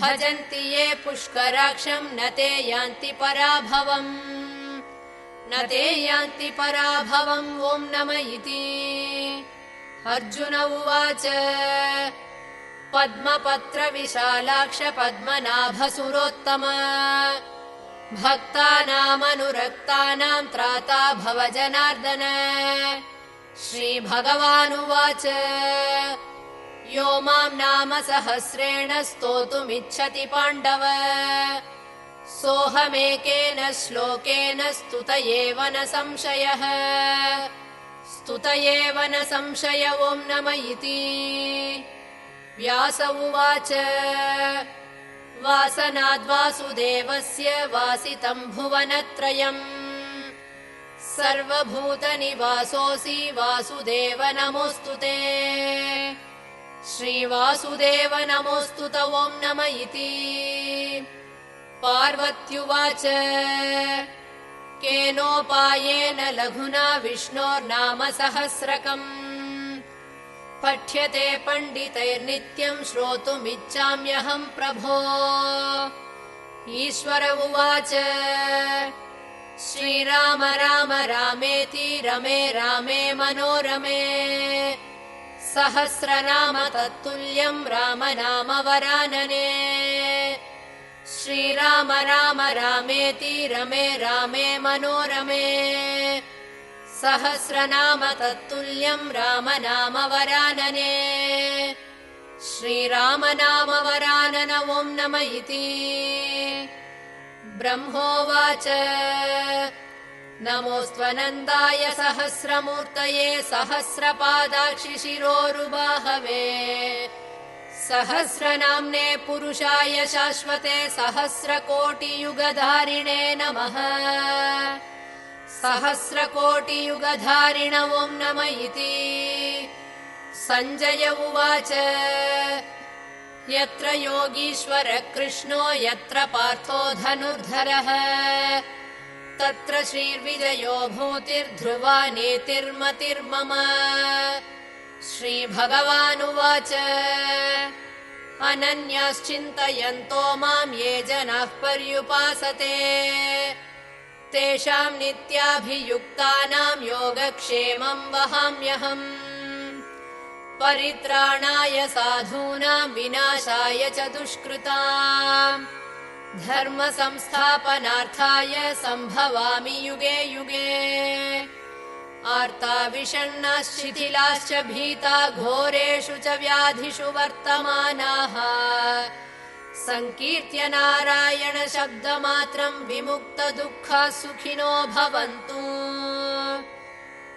भजन्ति ये पुष्कराक्षं न ते यान्ति पराभवम् न ते यान्ति पराभवम् ॐ नम इति अर्जुन उवाच पद्मपत्रविशालाक्ष पद्मनाभसुरोत्तम भक्तानामनुरक्तानां त्राता भव जनार्दन श्रीभगवानुवाच यो मां नाम सहस्रेण स्तोतुमिच्छति पाण्डव सोऽहमेकेन श्लोकेन स्तुत एव न संशयः स्तुत एव न संशय ॐ नम इति। व्यास उवाच वासनाद्वासुदेवस्य वासितं भुवनत्रयम् सर्वभूतनिवासोऽसि वासुदेव नमोऽस्तु ते। श्रीवासुदेव नमोऽस्तु ॐ नम इति। पार्वत्युवाच केनोपायेन लघुना विष्णोर्नाम सहस्रकम् पठ्यते पण्डितैर्नित्यं श्रोतुमिच्छाम्यहं प्रभो। ईश्वर उवाच श्रीराम राम रामेति रमे रामे मनोरमे सहस्रनाम तत्तुल्यं राम नाम वरानने। श्रीराम राम रामेति रमे रामे मनोरमे सहस्रनाम तत्तुल्यं राम नाम वरानने। श्रीराम नाम वरानन ॐ नम इति। ब्रह्मोवाच नमोऽस्त्वनन्दाय सहस्रमूर्तये सहस्रपादाक्षि शिरोरुबाहवे सहस्रनाम्ने पुरुषाय शाश्वते सहस्रकोटियुगधारिणे नमः। सहस्रकोटियुगधारिण ॐ नम इति। सञ्जय उवाच यत्र योगीश्वर कृष्णो यत्र पार्थो धनुर्धरः तत्र श्रीर्विजयो भूतिर्ध्रुवा नीतिर्मतिर्मम। श्रीभगवानुवाच अनन्याश्चिन्तयन्तो मां ये जनाः पर्युपासते तेषां नित्याभियुक्तानां योगक्षेमं वहाम्यहम्। परित्राणाय साधूनां विनाशाय च दुष्कृताम् धर्म संस्थापनार्थाय सम्भवामि युगे युगे। आर्ता विषण्णाः शिथिलाश्च भीता घोरेषु च व्याधिषु वर्तमानाः संकीर्त्य नारायण शब्दमात्रं विमुक्तदुःखाः सुखिनो भवन्तु।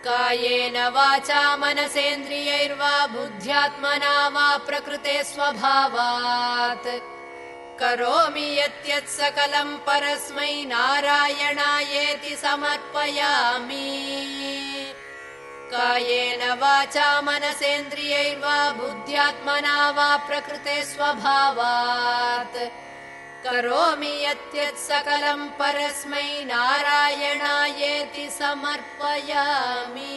कायेन वाचा मनसेन्द्रियैर्वा बुद्ध्यात्मना वा प्रकृते स्वभावात् करोमि यत् सकलं परस्मै नारायणायेति समर्पयामि। कायेन वाचा मनसेन्द्रियैर्वा बुद्ध्यात्मना वा प्रकृते स्वभावात् करोमि यत् सकलं परस्मै नारायणायेति समर्पयामि।